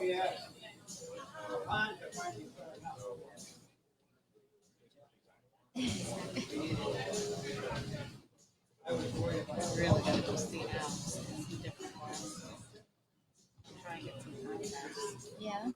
Really gotta go see now. Some different ones. Try and get some contacts. Yeah.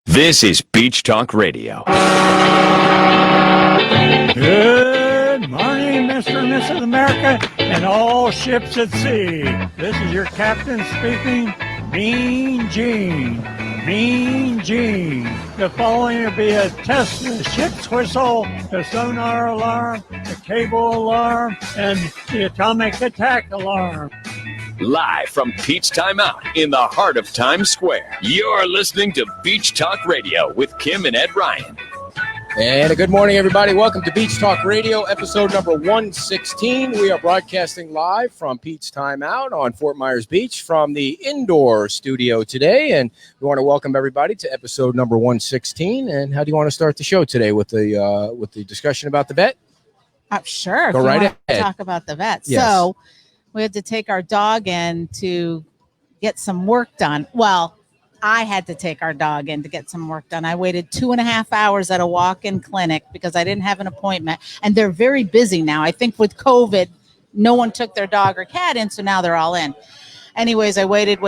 This is Beach Talk Radio. Good morning, Mr. and Mrs. America, and all ships at sea. This is your captain speaking, Mean Gene. Mean Gene. The following will be a test of the ship's whistle, the sonar alarm, the cable alarm, and the atomic attack alarm. Live from Pete's Timeout in the heart of Times Square. You're listening to Beach Talk Radio with Kim and Ed Ryan. And a good morning, everybody. Welcome to Beach Talk Radio, episode number 116. We are broadcasting live from Pete's Timeout on Fort Myers Beach from the indoor studio today. And we want to welcome everybody to episode number 116. And how do you want to start the show today with the discussion about the vet? Sure. Go right ahead. Talk about the vet. Yes. So we had to take our dog in to get some work done. Well, I had to take our dog in to get some work done. I waited 2.5 hours at a walk-in clinic because I didn't have an appointment. And they're very busy now. I think with COVID, no one took their dog or cat in, so now they're all in. Anyways, I waited.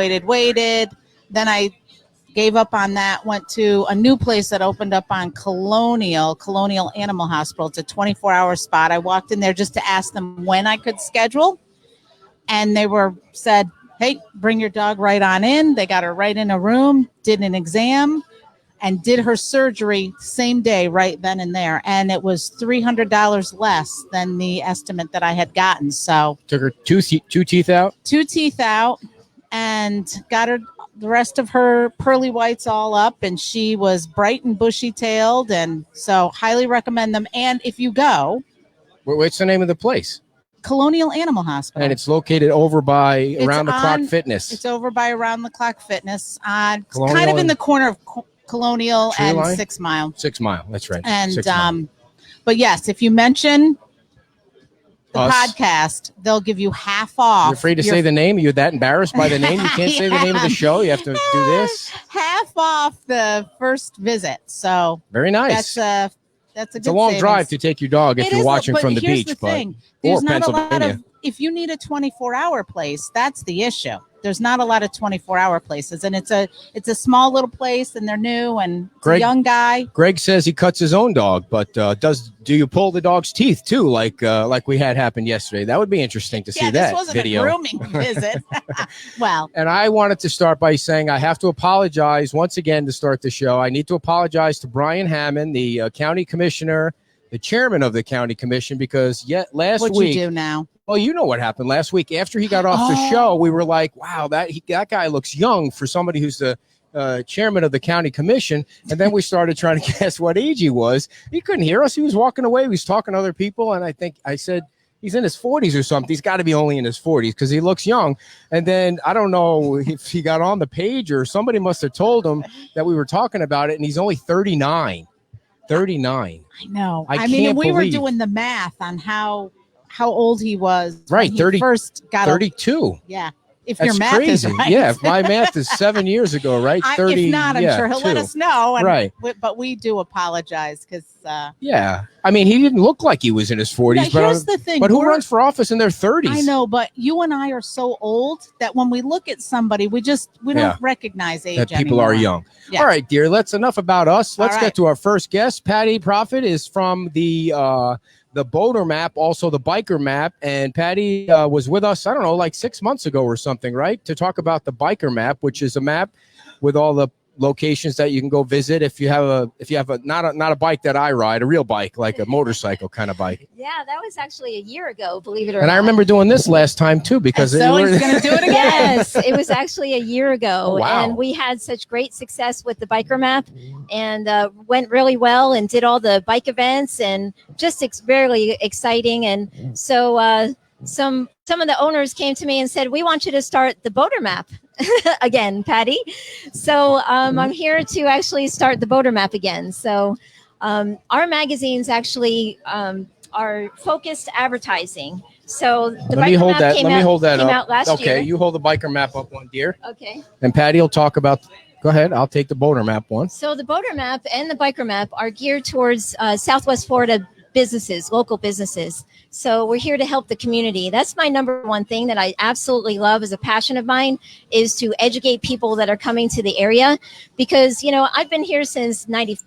Then I gave up on that, went to a new place that opened up on Colonial Animal Hospital. It's a 24-hour spot. I walked in there just to ask them when I could schedule. And they said, hey, bring your dog right on in. They got her right in a room, did an exam, and did her surgery same day, right then and there. And it was $300 less than the estimate that I had gotten. So Took her two teeth out? 2 teeth out, and got her the rest of her pearly whites all up. And she was bright and bushy-tailed. And so highly recommend them. And if you go. What's the name of the place? Colonial Animal Hospital. And it's located over by Around the Clock Fitness. It's over by Around the Clock Fitness. Kind Colonial of in the corner of Colonial Tree and line? 6 Mile. 6 Mile, that's right. And 6 Mile. but yes, if you mention the Us. podcast, they'll give you half off. You're afraid to say the name? You're that embarrassed by the name? You can't say the name of the show? You have to do this? Half off the first visit. So Very nice. that's a good It's a long savings. drive to take your dog if It you're is, watching but from the here's beach, the but thing. or There's not a lot Pennsylvania. if you need a 24-hour place, that's the issue. There's not a lot of 24-hour places, and it's a small little place, and they're new, and it's a young guy. Greg says he cuts his own dog, but do you pull the dog's teeth too, like we had happen yesterday? That would be interesting to see that this wasn't video. a grooming visit. Well, and I wanted to start by saying I have to apologize once again to start the show. I need to apologize to Brian Hammond, the county commissioner, the chairman of the county commission, because last week. What'd you do now? Well, you know what happened last week. After he got off the show, we were like, wow, that guy looks young for somebody who's the chairman of the county commission. And then we started trying to guess what age he was. He couldn't hear us. He was walking away. He was talking to other people. And I said, he's in his 40s or something. He's got to be only in his 40s because he looks young. And then I don't know if he got on the page or somebody must have told him that we were talking about it. And he's only 39. 39. I know. I mean, we were believe. doing the math on how old he was. Right. When 30, he first got 32. Yeah. If That's your math crazy. is right. Yeah, if my math is 7 years ago, right? 30. If not, I'm sure he'll let us know. And right. But we do apologize because. Yeah. I mean, he didn't look like he was in his 40s. But here's the thing. But who runs for office in their 30s? I know, but you and I are so old that when we look at somebody, we don't recognize age that people anymore. are young. Yeah. All right, dear. That's enough about us. Let's All get right. to our first guest. Patty Profit is from the Boater Map, also the Biker Map. And Patty was with us, I don't know, like 6 months ago or something, right? To talk about the Biker Map, which is a map with all the locations that you can go visit if you have a not a bike that I ride, a real bike, like a motorcycle kind of bike. Yeah, that was actually a year ago, believe it or not. And I remember doing this last time too, because so he's going to do it again. Yes, it was actually a year ago. Oh, wow. And we had such great success with the Biker Map and went really well and did all the bike events and just very exciting. And so some of the owners came to me and said, we want you to start the Boater Map again, Patty. So I'm here to actually start the Boater Map again. So our magazines actually are focused advertising. So the Let me hold that. came Let me hold that came up. out last Okay, year. you hold the Biker Map up one, dear. Okay. And Patty will talk about. Go ahead. I'll take the Boater Map one. So the Boater Map and the Biker Map are geared towards Southwest Florida businesses, local businesses. So we're here to help the community. That's my number one thing that I absolutely love as a passion of mine, is to educate people that are coming to the area, because, I've been here since 95.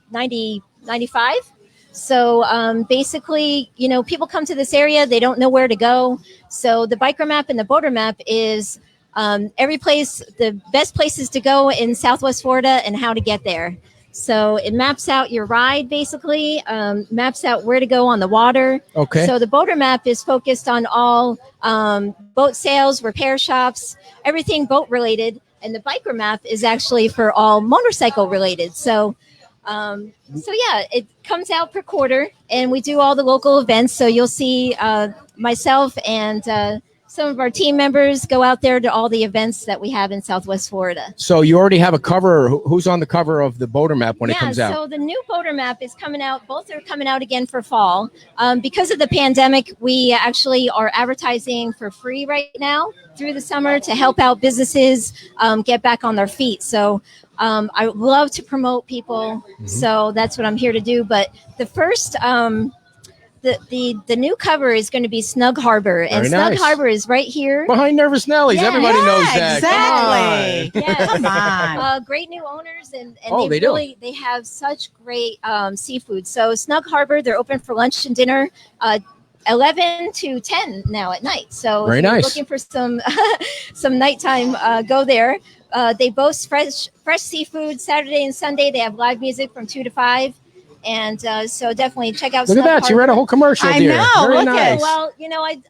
So basically, people come to this area, they don't know where to go. So the Biker Map and the Boater Map is every place, the best places to go in Southwest Florida and how to get there. So it maps out your ride, basically, maps out where to go on the water. Okay. So the Boater Map is focused on all boat sales, repair shops, everything boat related. And the Biker Map is actually for all motorcycle related. So it comes out per quarter, and we do all the local events. So you'll see myself and some of our team members go out there to all the events that we have in Southwest Florida. So you already have a cover. Who's on the cover of the Boater Map when it comes out? So the new Boater Map is coming out. Both are coming out again for fall. Because of the pandemic, we actually are advertising for free right now through the summer to help out businesses get back on their feet. So I love to promote people. Mm-hmm. So that's what I'm here to do. But the first... The new cover is going to be Snug Harbor, and Very Snug nice. Harbor is right here. Behind Nervous Nellies. Yeah. Everybody knows that. Exactly. Yeah, Come on. great new owners, and They do. they have such great seafood. So Snug Harbor, they're open for lunch and dinner. 11 to 10 now at night. So Very if you're nice. looking for some nighttime, go there. They boast fresh seafood Saturday and Sunday. They have live music from 2 to 5. And so definitely check out Look at Snug that. You Harbor. read a whole commercial, I dear. know. Very Look nice. at- Well,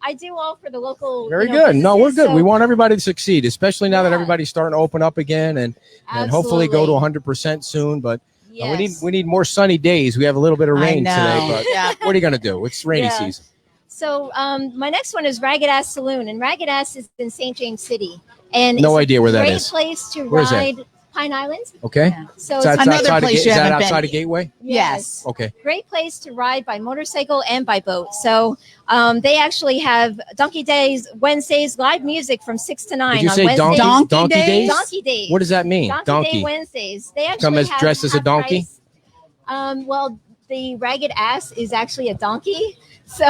I do all for the local. Very good. No, we're businesses, good. so- We want everybody to succeed, especially now that Yeah. everybody's starting to open up again and hopefully go to Absolutely. 100% soon. But Yes. we need more sunny days. We have a little bit of I rain know. today, but Yeah. what are you going to do? It's rainy Yeah. season. So my next one is Ragged Ass Saloon, and Ragged Ass is in St. James City, and No it's idea where a that great is. place to Where is that? ride Pine Island. Okay. Yeah. So So it's that's another outside place of, you is that haven't outside been. of Gateway? Yes. Okay. Great place to ride by motorcycle and by boat. So they actually have Donkey Days Wednesdays, live music from 6 to 9 Did you on say Wednesdays. Donkey days? Donkey Days. What does that mean? Donkey Day Wednesdays. They actually Come as have dressed as a half donkey? price. Well, the ragged ass is actually a donkey. So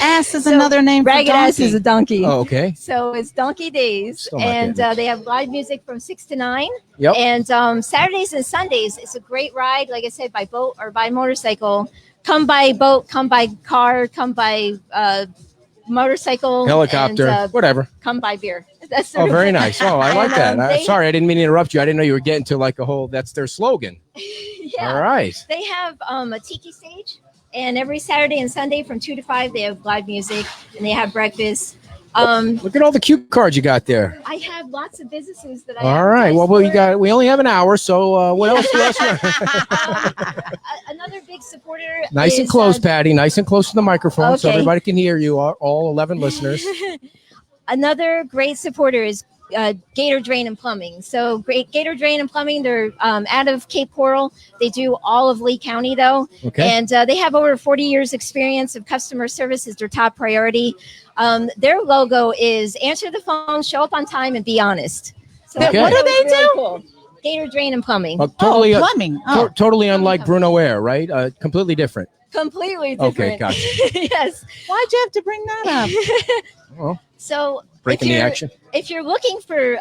Ass is So, another name for ragged ass is a donkey. Oh, okay. So it's Donkey Days, Still not and getting it. they have live music from 6 to 9. Yep. And Saturdays and Sundays, it's a great ride. Like I said, by boat or by motorcycle. Come by boat, come by car, come by motorcycle, Helicopter, and, whatever. come by beer. That's the Oh, very reason. nice. Oh, I like And, that. they- Sorry, I didn't mean to interrupt you. I didn't know you were getting to like a whole. That's their slogan. Yeah. All right. They have a tiki stage, and every Saturday and Sunday from 2 to 5, they have live music and they have breakfast. Look at all the cute cards you got there. I have lots of businesses that I All right. advertise Well, we for. got. We only have an hour, so what else? Another big supporter. Nice and is, close, Patty. Nice and close to the microphone, so Okay. everybody can hear you. All 11 listeners. Another great supporter is Gator Drain and Plumbing. So great Gator Drain and Plumbing. They're out of Cape Coral. They do all of Lee County though, Okay. and they have over 40 years experience of customer service is their top priority. Their logo is answer the phone, show up on time, and be honest. So Okay. What do they really do? Cool. Gator Drain and Plumbing. Totally. Plumbing. Oh. Totally unlike Bruno Air, right? Completely different. Completely Okay, different. gotcha. Yes. Why'd you have to bring that up? Well, So breaking if the you're- action. If you're looking for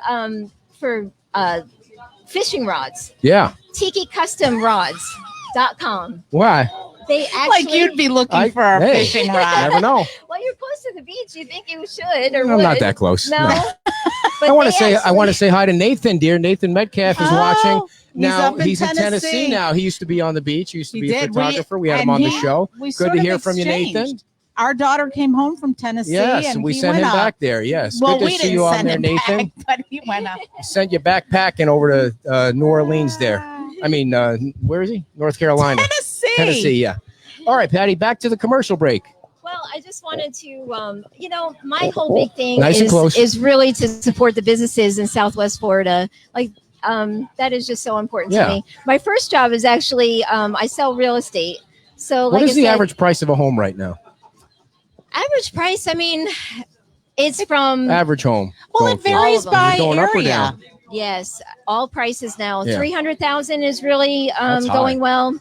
fishing rods, Yeah. TikiCustomRods.com. Why? They actually Like you'd be looking for a hey, fishing Never rod. know. Well, you're close to the beach. You think you should or I'm would. not that close. No. But I want they to say. I actually- want to say hi to Nathan, dear. Nathan Metcalf is watching. Oh, Now up in he's in Tennessee Tennessee. now. He used to be on the beach. He used to He be a did. photographer. We had him and on the he- show. we Good sort to of hear from you, exchanged. Nathan. Our daughter came home from Tennessee. Yes, and and we he sent went him up. back there. Yes, Well, good we to see didn't you on send there, him Nathan. back, but he went up. Sent you backpacking over to New Orleans there. I mean, where is he? North Carolina. Tennessee. Tennessee, yeah. All right, Patty, back to the commercial break. Well, I just wanted to, my whole big thing Nice and close. is really to support the businesses in Southwest Florida. Like, that is just so important Yeah. to me. My first job is actually, I sell real estate. So, What like is I the said, average price of a home right now? average price? I mean, it's from Average home. Well, going it for. varies All of them. by Going up or area. down? yes, all prices now. Yeah. 300,000 is really That's high. going well.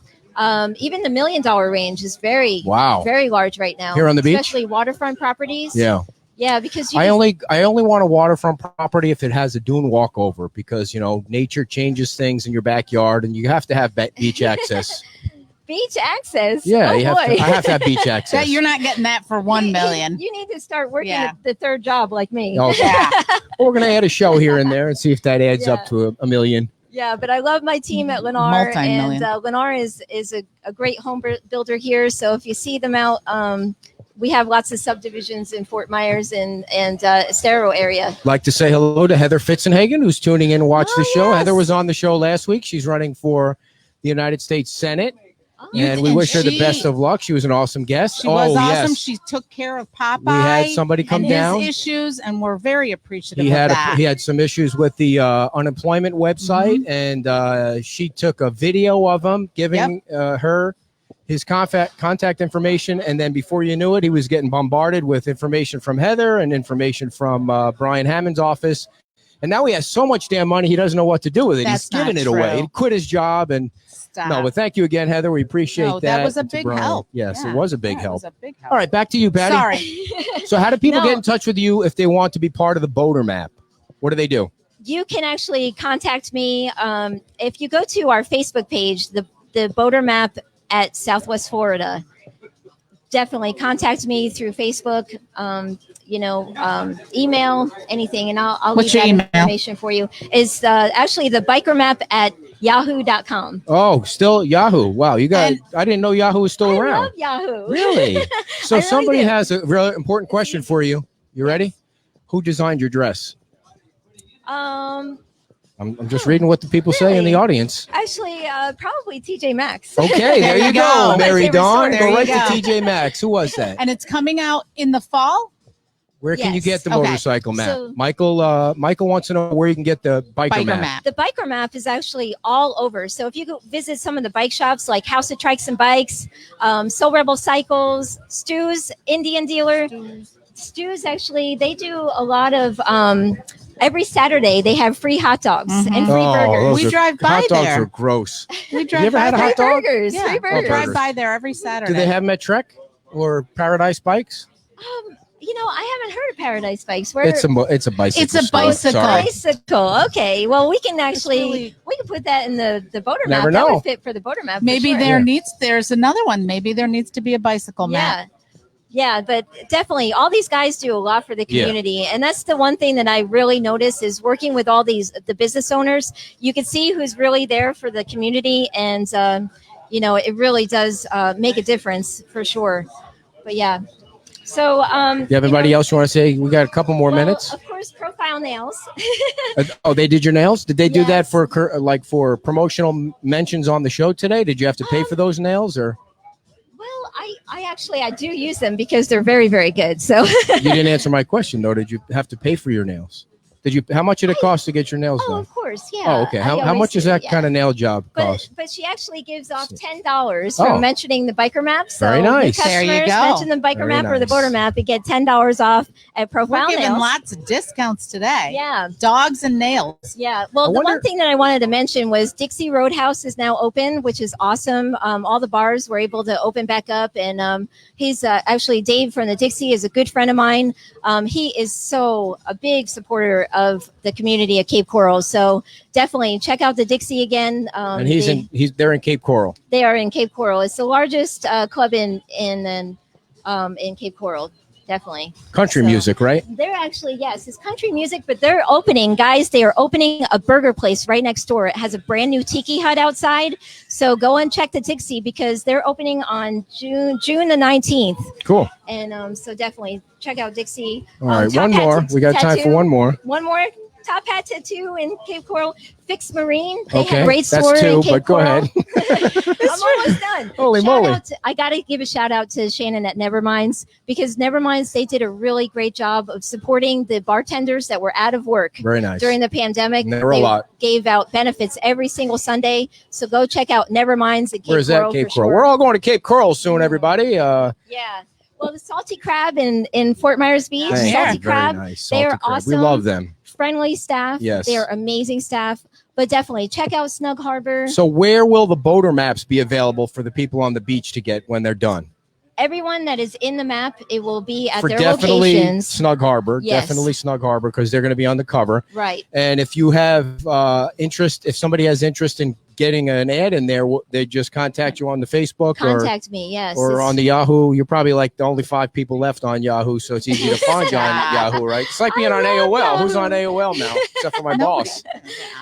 Even the $1 million range is very, Wow. very large right now. Here on the beach? especially waterfront properties. Yeah. Yeah, because you I just- only want a waterfront property if it has a dune walkover because nature changes things in your backyard and you have to have beach access. beach access. Yeah, oh, you have boy. to, I have to have beach access. That you're not getting that for 1 million. You need to start working Yeah. at the third job like me. Okay. Yeah. We're gonna add a show here and there and see if that adds Yeah. up to a million. Yeah, but I love my team at Lennar, Multi-million. and Lennar is a great home builder here. So if you see them out, we have lots of subdivisions in Fort Myers and Estero area. Like to say hello to Heather Fitzenhagen, who's tuning in to watch the Oh, show. yes. Heather was on the show last week. She's running for the United States Senate, Oh, and we and wish her the she- best of luck. She was an awesome guest. She was awesome. Yes. She took care of Popeye. We had somebody come and down. his issues, and we're very appreciative He of had that. he had some issues with the unemployment website, and she took a video of him giving her his contact information, and then before you knew it, he was getting bombarded with information from Heather and information from Brian Hammond's office. And now he has so much damn money, he doesn't know what to do with it. That's He's giving not it away. true. He quit his job, and Stop. no, but thank you again, Heather. We appreciate No, that. that was a to big Brian. help. Yes, Yeah. it was a big Yeah, it help. was a big help. All right, back to you, Patty. Sorry. So, how do people No. get in touch with you if they want to be part of the Boater Map? What do they do? You can actually contact me if you go to our Facebook page, the Boater Map at Southwest Florida. Definitely contact me through Facebook, email, anything, and I'll What's leave your that email? information for you. It's actually the biker map at yahoo.com. Oh, still Yahoo. Wow, you got. And- I didn't know Yahoo was still I around. love Yahoo. Really? So I really somebody do. has a real important question for you. You ready? Who designed your dress? I'm just reading what the people say in the Really? audience. Actually, probably TJ Maxx. Okay, there There you you go, go. My Mary favorite Dawn. store. Go There right you to go. TJ Maxx. Who was that? And it's coming out in the fall. Where can you Yes. get the Okay. motorcycle map? So- Michael wants to know where you can get the biker, Biker map. map. The biker map is actually all over. So if you go visit some of the bike shops like House of Trikes and Bikes, Soul Rebel Cycles, Stu's Indian Dealer, Stu's actually, they do a lot of every Saturday they have free hot dogs Mhm. and free burgers. those We are- drive by hot dogs there. are gross. We drive You ever by had a there. hot Free dog? burgers. Yeah, Free we burgers. drive by there every Saturday. Do they have Met-Trek or Paradise Bikes? I haven't heard of Paradise Bikes. Where It's a bicycle. It's a store. bicycle. Sorry. bicycle. Okay. Well, we can actually really- we can put that in the boater map. Never That know. would fit for the boater map. for Maybe sure. there's another one. Maybe there needs to be a bicycle map. Yeah, but definitely all these guys do a lot for the community. And that's the one thing that I really notice is working with all the business owners. You can see who's really there for the community. And, it really does make a difference for sure. But yeah. So, You have anybody else you want to say? We got a couple more minutes. Of course, Profile Nails. Oh, they did your nails? Did they do that Yes. for promotional mentions on the show today? Did you have to pay for those nails or Well, I do use them because they're very, very good. So you didn't answer my question though? Did you have to pay for your nails? How much did it cost to get your nails Oh, done? of course, yeah. Oh, okay. How much does that kind of nail job cost? But she actually gives off $10 for Oh. mentioning the biker map. So Very nice. your There you customers go. mention the biker Very map or the nice. boater map, you get $10 off at Profile We're giving Nails. lots of discounts today. Yeah. Dogs and nails. Yeah. Well, I the wonder- one thing that I wanted to mention was Dixie Roadhouse is now open, which is awesome. All the bars were able to open back up. And he's actually Dave from the Dixie is a good friend of mine. He is so a big supporter of the community at Cape Coral. So definitely check out the Dixie again. And they're in Cape Coral. They are in Cape Coral. It's the largest club in Cape Coral. Definitely. Country So- music, right? They're actually, yes, it's country music, but they're opening, guys. They are opening a burger place right next door. It has a brand new tiki hut outside. So go and check the Dixie because they're opening on June the 19th. Cool. And so definitely check out Dixie. All right, Top one Hat more. We got time for Tattoo. one more. One more. Top Hat Tattoo in Cape Coral. Fix Marine. They Okay, have a great that's store two, in Cape but go Coral. ahead. I'm almost done. Holy moly. I got to give a shout out to Shannon at Neverminds because Neverminds, they did a really great job of supporting the bartenders that were out of work Very nice. during the pandemic. Never a They lot. gave out benefits every single Sunday. So go check out Neverminds at Cape Where's that Coral Cape for Coral? sure. We're all going to Cape Coral soon, everybody. Yeah. Well, the Salty Crab in Fort Myers Beach, Hey, Salty very Crab, nice. they are Salty Crab. awesome. We love them. friendly staff. Yes. They are amazing staff. But definitely check out Snug Harbor. So where will the boater maps be available for the people on the beach to get when they're done? Everyone that is in the map, it will be at For their definitely locations. Snug Harbor. Yes. Definitely Snug Harbor because they're going to be on the cover. Right. And if you have interest, if somebody has interest in getting an ad in there, they just contact you on the Facebook Contact me, yes. or It's- on the Yahoo. You're probably like the only 5 people left on Yahoo, so it's easy to find you on Yahoo, right? It's like being I on love AOL. Who's Yahoo. on AOL now? Except for my boss.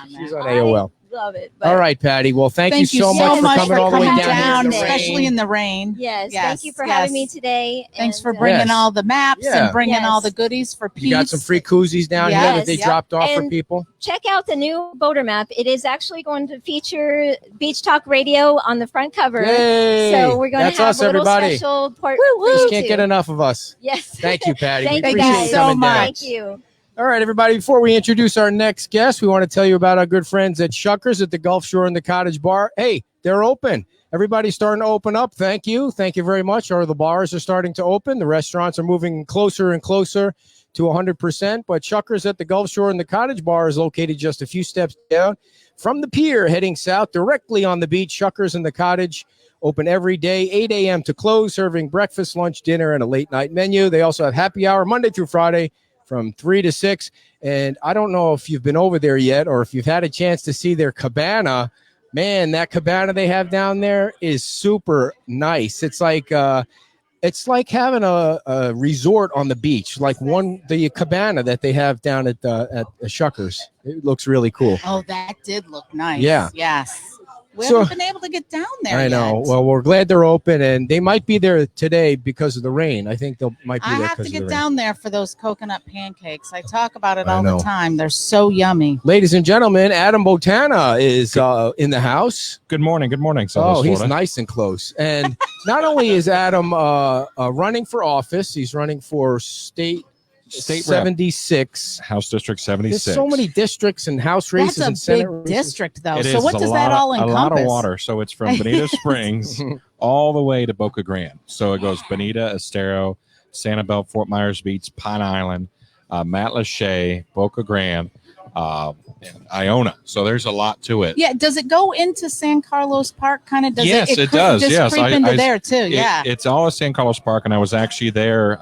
She's on I AOL. love it. But All right, Patty. Well, thank you Thank you so much for coming all the way coming down, here in the especially rain. in the rain. Yes, Yes, thank you for yes. having me today. Thanks and, for bringing Yes. all the maps Yeah. and bringing all Yes. the goodies for Pete's. You got some free koozies down here that Yes, they yep. dropped off for And- people. check out the new boater map. It is actually going to feature Beach Talk Radio on the front cover. Yay! So we're going That's to have us, a little everybody. special part. Just can't get enough of us. Yes. Thank you, Patty. Thank we you appreciate guys you coming so down. much. Thank you. All right, everybody. Before we introduce our next guest, we want to tell you about our good friends at Shuckers at the Gulf Shore and the Cottage Bar. Hey, they're open. Everybody's starting to open up. Thank you. Thank you very much. The bars are starting to open. The restaurants are moving closer and closer to 100%. But Shuckers at the Gulf Shore and the Cottage Bar is located just a few steps down from the pier heading south directly on the beach. Shuckers and the Cottage open every day, 8 a.m. to close, serving breakfast, lunch, dinner, and a late night menu. They also have happy hour Monday through Friday from 3 to 6. And I don't know if you've been over there yet or if you've had a chance to see their cabana. Man, that cabana they have down there is super nice. It's like having a resort on the beach, like the cabana that they have down at the Shuckers. It looks really cool. Oh, that did look nice. Yeah. Yes. We So- haven't been able to get down there I know. yet. Well, we're glad they're open, and they might be there today because of the rain. I think they might be I there have because to of the get rain. down there for those coconut pancakes. I talk about it I all know. the time. They're so yummy. Ladies and gentlemen, Adam Botana is in the house. Good morning. Good morning. Oh, he's nice and close. And not only is Adam running for office, he's running for state State rep. 76. House District There's 76. so many districts and House races That's and a Senate big races. district, though. It So is what a does lot that of- all encompass? A lot of water. So it's from Bonita Springs all the way to Boca Grande. So it goes Bonita, Estero, Sanibel, Fort Myers Beach, Pine Island, Matt Lachey, Boca Grande, and Iona. So there's a lot to it. Yeah. Does it go into San Carlos Park? Kind of does Yes, it creep- does. Just Yes, creep into there too. Yeah. It's all at San Carlos Park, and I was actually there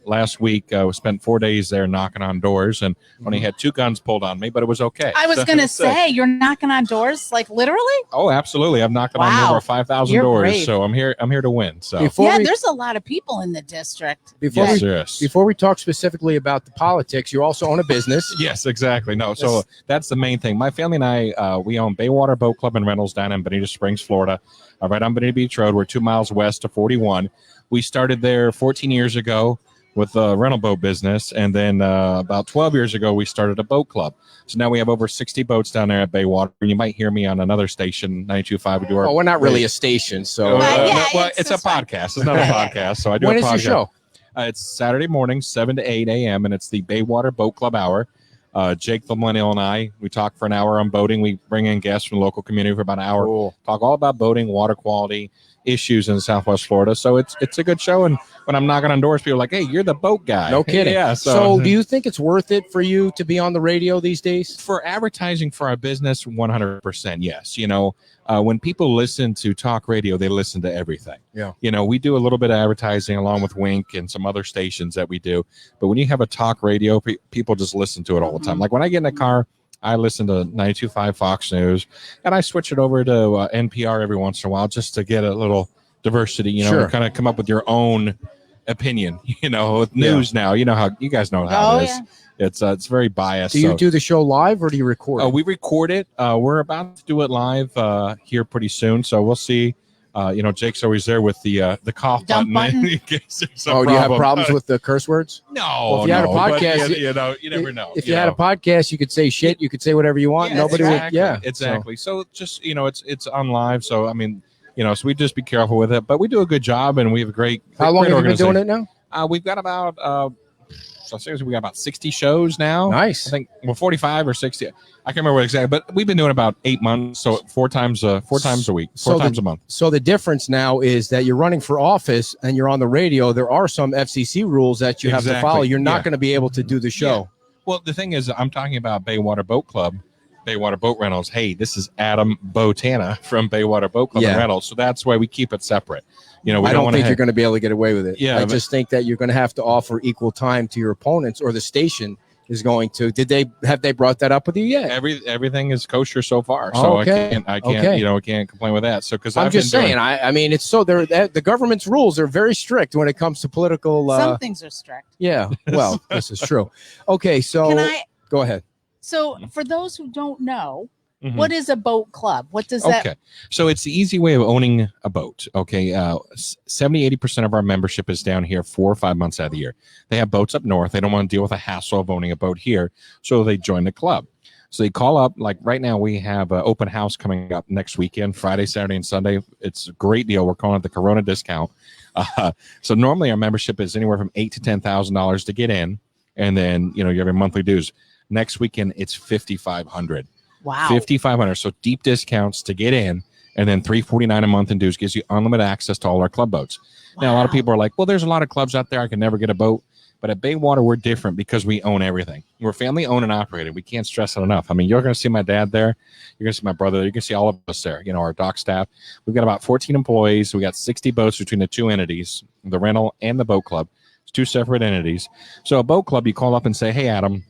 last week. I spent 4 days there knocking on doors, and only had 2 guns pulled on me, but it was okay. I was So- gonna say you're knocking on doors, like literally. Oh, absolutely! I'm knocking on Wow. over 5,000 You're doors, brave. so I'm here to win. So Before Yeah, we, there's a lot of people in the district. before yes, we yes. before we talk specifically about the politics, you also own a business. Yes, exactly. No, so that's the main thing. My family and I, we own Baywater Boat Club and Rentals down in Bonita Springs, Florida, right on Bonita Beach Road. We're 2 miles west of 41. We started there 14 years ago with a rental boat business, and then about 12 years ago, we started a boat club. So now we have over 60 boats down there at Baywater. You might hear me on another station, 92.5. We do our. Oh, we're not really a station, so yeah, well, it's it's a just fine. podcast. It's not a podcast. So I do when a is podcast. your show? It's Saturday morning, 7 to 8 a.m., and it's the Baywater Boat Club Hour. Jake the Millennial and I, we talk for an hour on boating. We bring in guests from the local community for about an hour. Cool. Talk all about boating, water quality, issues in Southwest Florida. So it's a good show. And when I'm knocking on doors, people are like, hey, you're the boat guy. No kidding. Yeah. So do you think it's worth it for you to be on the radio these days? For advertising for our business, 100% yes. You know, when people listen to talk radio, they listen to everything. Yeah. You know, we do a little bit of advertising along with Wink and some other stations that we do. But when you have a talk radio, people just listen to it all the time. Like when I get in a car, I listen to 92.5 Fox News, and I switch it over to NPR every once in a while just to get a little diversity, you know, Sure. kind of come up with your own opinion, you know, with news now. You know how you guys know how Oh, it is. yeah. It's very biased. Do you so- do the show live or do you record it? we record it. We're about to do it live here pretty soon, so we'll see. You know, Jake's always there with the cough Dump button. in case there's some Oh, do you have problem. problems with the curse words? No, Well, if you had a no, but podcast, you know, you never know. If you had a podcast, you could say shit. You could say whatever you want. Yeah, Nobody exactly, would. Yeah, exactly. So just you know, it's on live. So I mean, you know, so we just be careful with it. But we do a good job, and we have a great. So. How long great have you been doing organization. it now? We've got about. So seriously, we got about 60 shows now. Nice. I think 45 or 60. I can't remember what exactly, but we've been doing about 8 months, so four times a week, So four times a month. So the difference now is that you're running for office and you're on the radio. There are some FCC rules that you have to Exactly, follow. You're not yeah. going to be able to do the show. Well, the thing is, I'm talking about Baywater Boat Club, Baywater Boat Rentals. Hey, this is Adam Botana from Baywater Boat Club Yeah. and Rentals. So that's why we keep it separate. You know, we I don't want think to you're going to be able to get away with it. Yeah, I but- just think that you're going to have to offer equal time to your opponents, or the station is going to. Have they brought that up with you yet? everything is kosher so far. Oh, So okay. I can't, Okay. you know, I can't complain with that. So because I'm just saying. I mean, it's so there. The government's rules are very strict when it comes to political. Some things are strict. Yeah. Well, this is true. Okay, so Can I? go ahead. So for those who don't know, Mhm. what is a boat club? What does that? Okay. So it's the easy way of owning a boat. Okay. 70-80% of our membership is down here 4 or 5 months out of the year. They have boats up north. They don't want to deal with the hassle of owning a boat here. So they join the club. So they call up, like right now we have an open house coming up next weekend, Friday, Saturday, and Sunday. It's a great deal. We're calling it the Corona discount. So normally our membership is anywhere from $8,000 to $10,000 to get in. And then, you know, you have your monthly dues. Next weekend, it's $5,500. Wow. 5,500. So deep discounts to get in, and then $349 a month in dues gives you unlimited access to all our club boats. Now, a lot of Wow. people are like, well, there's a lot of clubs out there. I can never get a boat. But at Baywater, we're different because we own everything. We're family owned and operated. We can't stress it enough. I mean, you're going to see my dad there. You're going to see my brother there. You can see all of us there, you know, our dock staff. We've got about 14 employees. We got 60 boats between the two entities, the rental and the boat club. It's two separate entities. So a boat club, you call up and say, hey, Adam,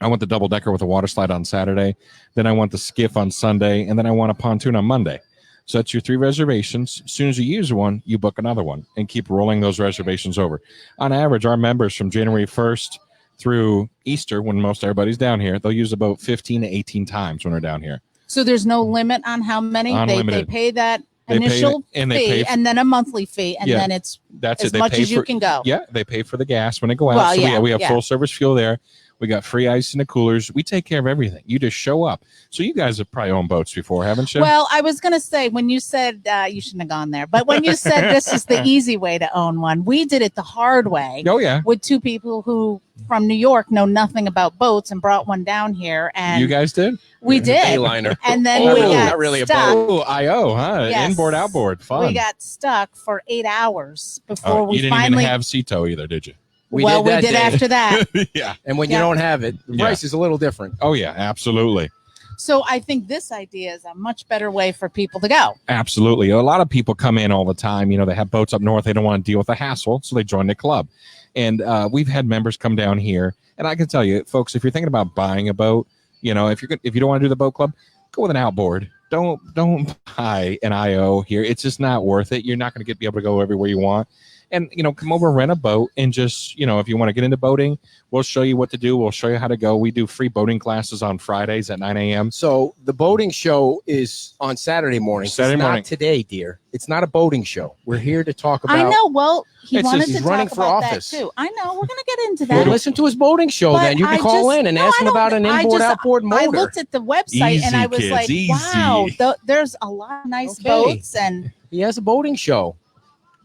I want the double decker with a water slide on Saturday. Then I want the skiff on Sunday. And then I want a pontoon on Monday. So that's your 3 reservations. As soon as you use one, you book another one and keep rolling those reservations over. On average, our members from January 1st through Easter, when most everybody's down here, they'll use about 15 to 18 times when they're down here. So there's no limit on how many they Unlimited. pay that They pay initial it, and they fee, pay f- and then a monthly fee, and Yeah. then it's That's as it. They much pay as you for, can go. Yeah, they pay for the gas when they go out. Well, so yeah, we have yeah. full service fuel there. We got free ice in the coolers. We take care of everything. You just show up. So you guys have probably owned boats before, haven't you? Well, I was going to say, when you said you shouldn't have gone there, but when you said this is the easy way to own one, we did it the hard way oh yeah. with 2 people who from New York know nothing about boats and brought one down here. And You guys did? we did. A-liner. And then Oh, we got not really a stuck. Oh, IO, huh? Yes. Inboard, outboard. Fun. We got stuck for 8 hours before Oh, we you didn't finally. even have Cito either, did you? We well, did that we did day. after that. Yeah. And when you Yeah. don't have it, the Yeah. price is a little different. Oh yeah, absolutely. So I think this idea is a much better way for people to go. Absolutely. A lot of people come in all the time. You know, they have boats up north. They don't want to deal with the hassle, so they join the club. And we've had members come down here. And I can tell you, folks, if you're thinking about buying a boat, you know, if you don't want to do the boat club, go with an outboard. Don't buy an IO here. It's just not worth it. You're not going to be able to go everywhere you want. And, you know, come over, rent a boat, and just, you know, if you want to get into boating, we'll show you what to do. We'll show you how to go. We do free boating classes on Fridays at 9 a.m. So the boating show is on Saturday morning. Saturday it's morning. not today, dear. It's not a boating show. We're here to talk about. I know. Well, he It's wanted just- to he's running talk for about office. that too. I know. We're going to get into Well, that. listen to his boating show. But Then you can I call just- in and no, ask I him don't- about an I inboard just- outboard motor. I looked at the website and I Easy, was kids, like, easy. wow, there's a lot of nice Okay. boats. And He has a boating show.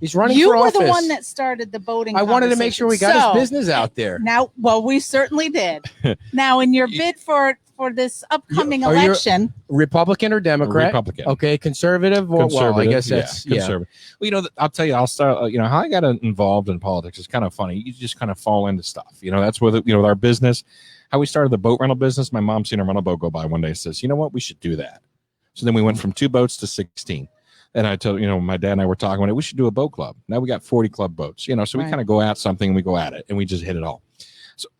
He's running you for were office. the one that started the boating. I wanted to make sure we got conversation. his business out there. Now, well, we certainly did. Now, in your bid for this upcoming Are you- election, Republican or Democrat? Republican. Okay, conservative. Well, I guess that's conservative. Well, you know, I'll tell you, I'll start. You know, how I got involved in politics is kind of funny. You just kind of fall into stuff. You know, that's with with our business. How we started the boat rental business. My mom seen a rental boat go by one day. And says, you know what, we should do that. So then we went from 2 boats to 16. And I told my dad and I were talking about it. We should do a boat club. Now we got 40 club boats. You know, so we Right. kind of go at something and we go at it and we just hit it all.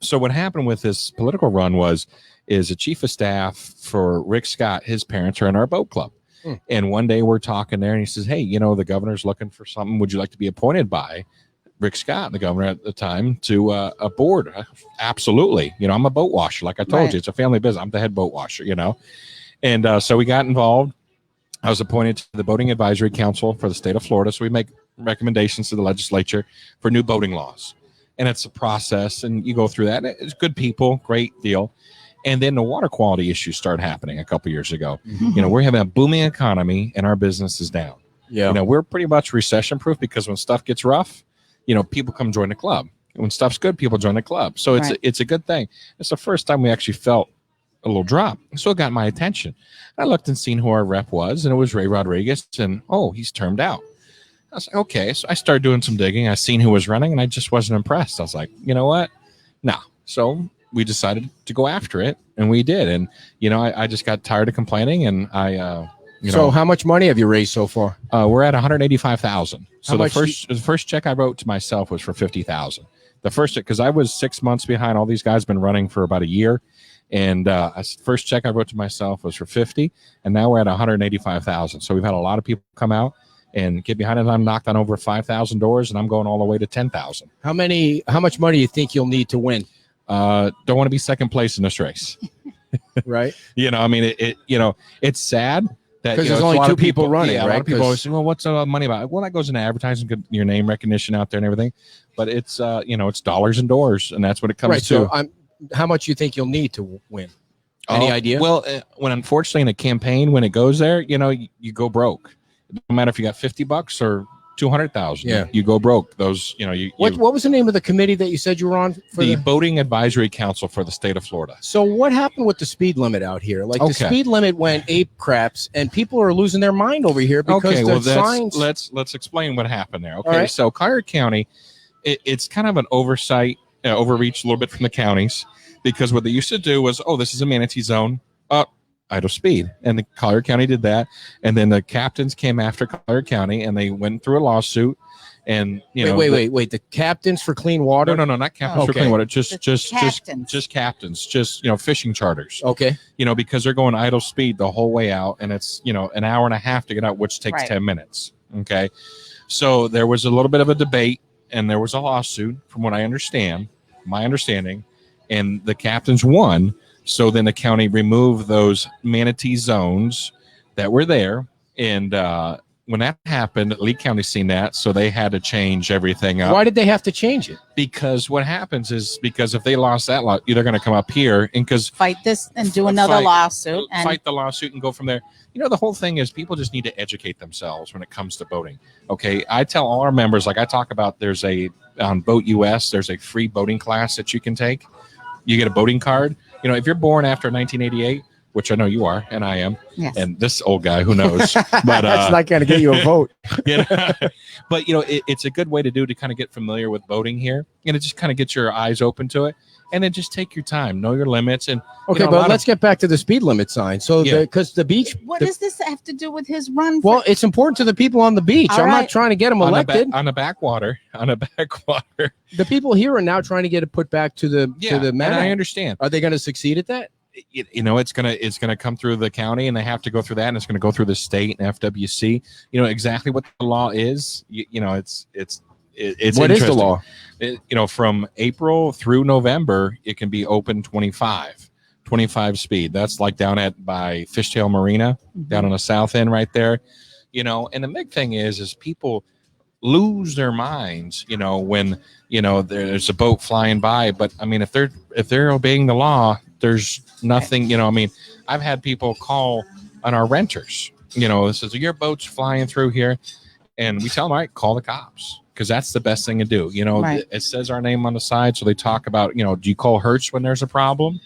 So what happened with this political run is a chief of staff for Rick Scott. His parents are in our boat club. And one day we're talking there and he says, hey, you know, the governor's looking for something. Would you like to be appointed by Rick Scott, the governor at the time, to a board? Absolutely. You know, I'm a boat washer. Like I told Right. you, it's a family business. I'm the head boat washer, you know. And so we got involved. I was appointed to the Boating Advisory Council for the state of Florida. So we make recommendations to the legislature for new boating laws. And it's a process, and you go through that. It's good people, great deal. And then the water quality issues start happening a couple years ago. You know, we're having a booming economy, and our business is down. Yeah. You know, we're pretty much recession proof because when stuff gets rough, you know, people come join the club. When stuff's good, people join the club. So it's Right. it's a good thing. It's the first time we actually felt a little drop. So it got my attention. I looked and seen who our rep was, and it was Ray Rodriguez. And he's termed out. I was like, okay. So I started doing some digging. I seen who was running, and I just wasn't impressed. I was like, you know what? No. So we decided to go after it, and we did. And you know, I just got tired of complaining, and So how much money have you raised so far? we're at 185,000. So How the much first check I wrote to myself was for 50,000. The first check, because I was 6 months behind. All these guys been running for about a year, and first check I wrote to myself was for 50, and now we're at 185,000. So we've had a lot of people come out and get behind it. I'm knocked on over 5,000 doors, and I'm going all the way to 10,000. How much money do you think you'll need to win? Don't want to be second place in this race. Right? You know, I mean, it's sad that 'Cause you know, there's it's only a lot two of people running, yeah, a lot right? of people 'Cause- always say, well, what's money about? Well, that goes into advertising, get your name recognition out there and everything. But it's it's dollars and doors, and that's what it comes Right. to. So how much you think you'll need to win? Any idea? Well, when unfortunately in a campaign, when it goes there, you go broke. No matter if you got $50 or 200,000, Yeah. you go broke. Those, What was the name of the committee that you said you were on for the the Boating Advisory Council for the state of Florida. So what happened with the speed limit out here? Like the Okay. speed limit went ape craps, and people are losing their mind over here because Okay, the well, signs. let's explain what happened there. Okay, All right. so Collier County, it's kind of an oversight, overreach a little bit from the counties, because what they used to do was, this is a manatee zone, idle speed, and the Collier County did that, and then the captains came after Collier County, and they went through a lawsuit, and wait. The captains for clean water. no, not captains for Okay. clean water, just captains. just captains, just fishing charters. Okay. Because they're going idle speed the whole way out, and it's an hour and a half to get out, which takes Right. 10 minutes. Okay, so there was a little bit of a debate, and there was a lawsuit, from what I understand, my understanding, and the captains won. So then the county removed those manatee zones that were there, and when that happened, Lee County seen that, so they had to change everything up. Why did they have to change it? Because what happens is, because if they lost that law, they're going to come up here, and because fight this and do another lawsuit. And fight the lawsuit and go from there. The whole thing is people just need to educate themselves when it comes to boating. Okay, I tell all our members, like I talk about, there's on Boat US, there's a free boating class that you can take. You get a boating card. If you're born after 1988, which I know you are, and I am, Yes. and this old guy, who knows? But That's not going to get you a vote. you know, but it's a good way to kind of get familiar with voting here, and it just kind of gets your eyes open to it, and then just take your time, know your limits, and Okay, but let's get back to the speed limit sign. So, Yeah. because the beach, What does this have to do with his run? well, it's important to the people on the beach. All I'm right. not trying to get them elected. on a backwater. The people here are now trying to get it put back to the And I man. understand. Are they going to succeed at that? It's gonna come through the county, and they have to go through that, and it's gonna go through the state and FWC. Exactly what the law is. It's What is the interesting. law? From April through November, it can be open 25 speed. That's like down by Fishtail Marina, down on the south end right there. And the big thing is people lose their minds, when, there's a boat flying by. But I mean, if they're obeying the law, there's nothing, I've had people call on our renters, this is your boat's flying through here. And we tell them, all right, call the cops. Because that's the best thing to do. Right. It says our name on the side. So they talk about, do you call Hertz when there's a problem?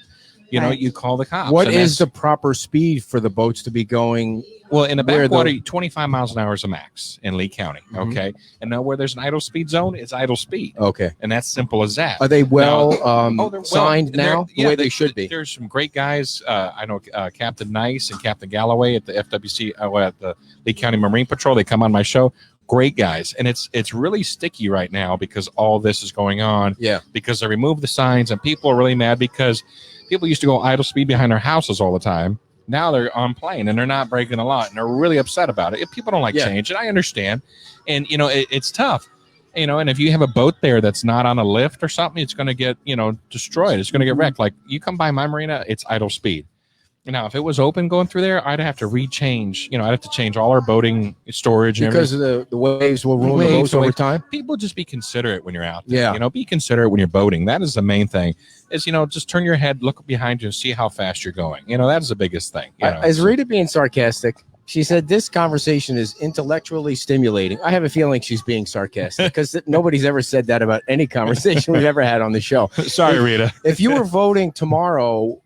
Right. You call the cops. What And is that's- the proper speed for the boats to be going? well, in the where the- backwater, 25 miles an hour is a max in Lee County. Mhm. Okay. And now where there's an idle speed zone, it's idle speed. Okay. And that's simple as that. Are they they're well- signed they're- now? The way they should be. There's some great guys. I know Captain Nice and Captain Galloway at the FWC, at the Lee County Marine Patrol. They come on my show. Great guys. And it's really sticky right now because all this is going on. Yeah. Because they removed the signs, and people are really mad because people used to go idle speed behind their houses all the time. Now they're on plane and they're not breaking the law, and they're really upset about it. If people don't like Yeah. change, and I understand. And it's tough. And if you have a boat there that's not on a lift or something, it's going to get destroyed. It's going to get wrecked. Like you come by my marina, it's idle speed. Now, if it was open going through there, I'd have to rechange. I'd have to change all our boating storage and Because of the waves will ruin the Waves boats over will- time. people just be considerate when you're out there. Yeah. Be considerate when you're boating. That is the main thing. Is just turn your head, look behind you, and see how fast you're going. That is the biggest thing. Is Rita being sarcastic? She said this conversation is intellectually stimulating. I have a feeling she's being sarcastic because nobody's ever said that about any conversation we've ever had on the show. Sorry, Rita. If you were voting tomorrow,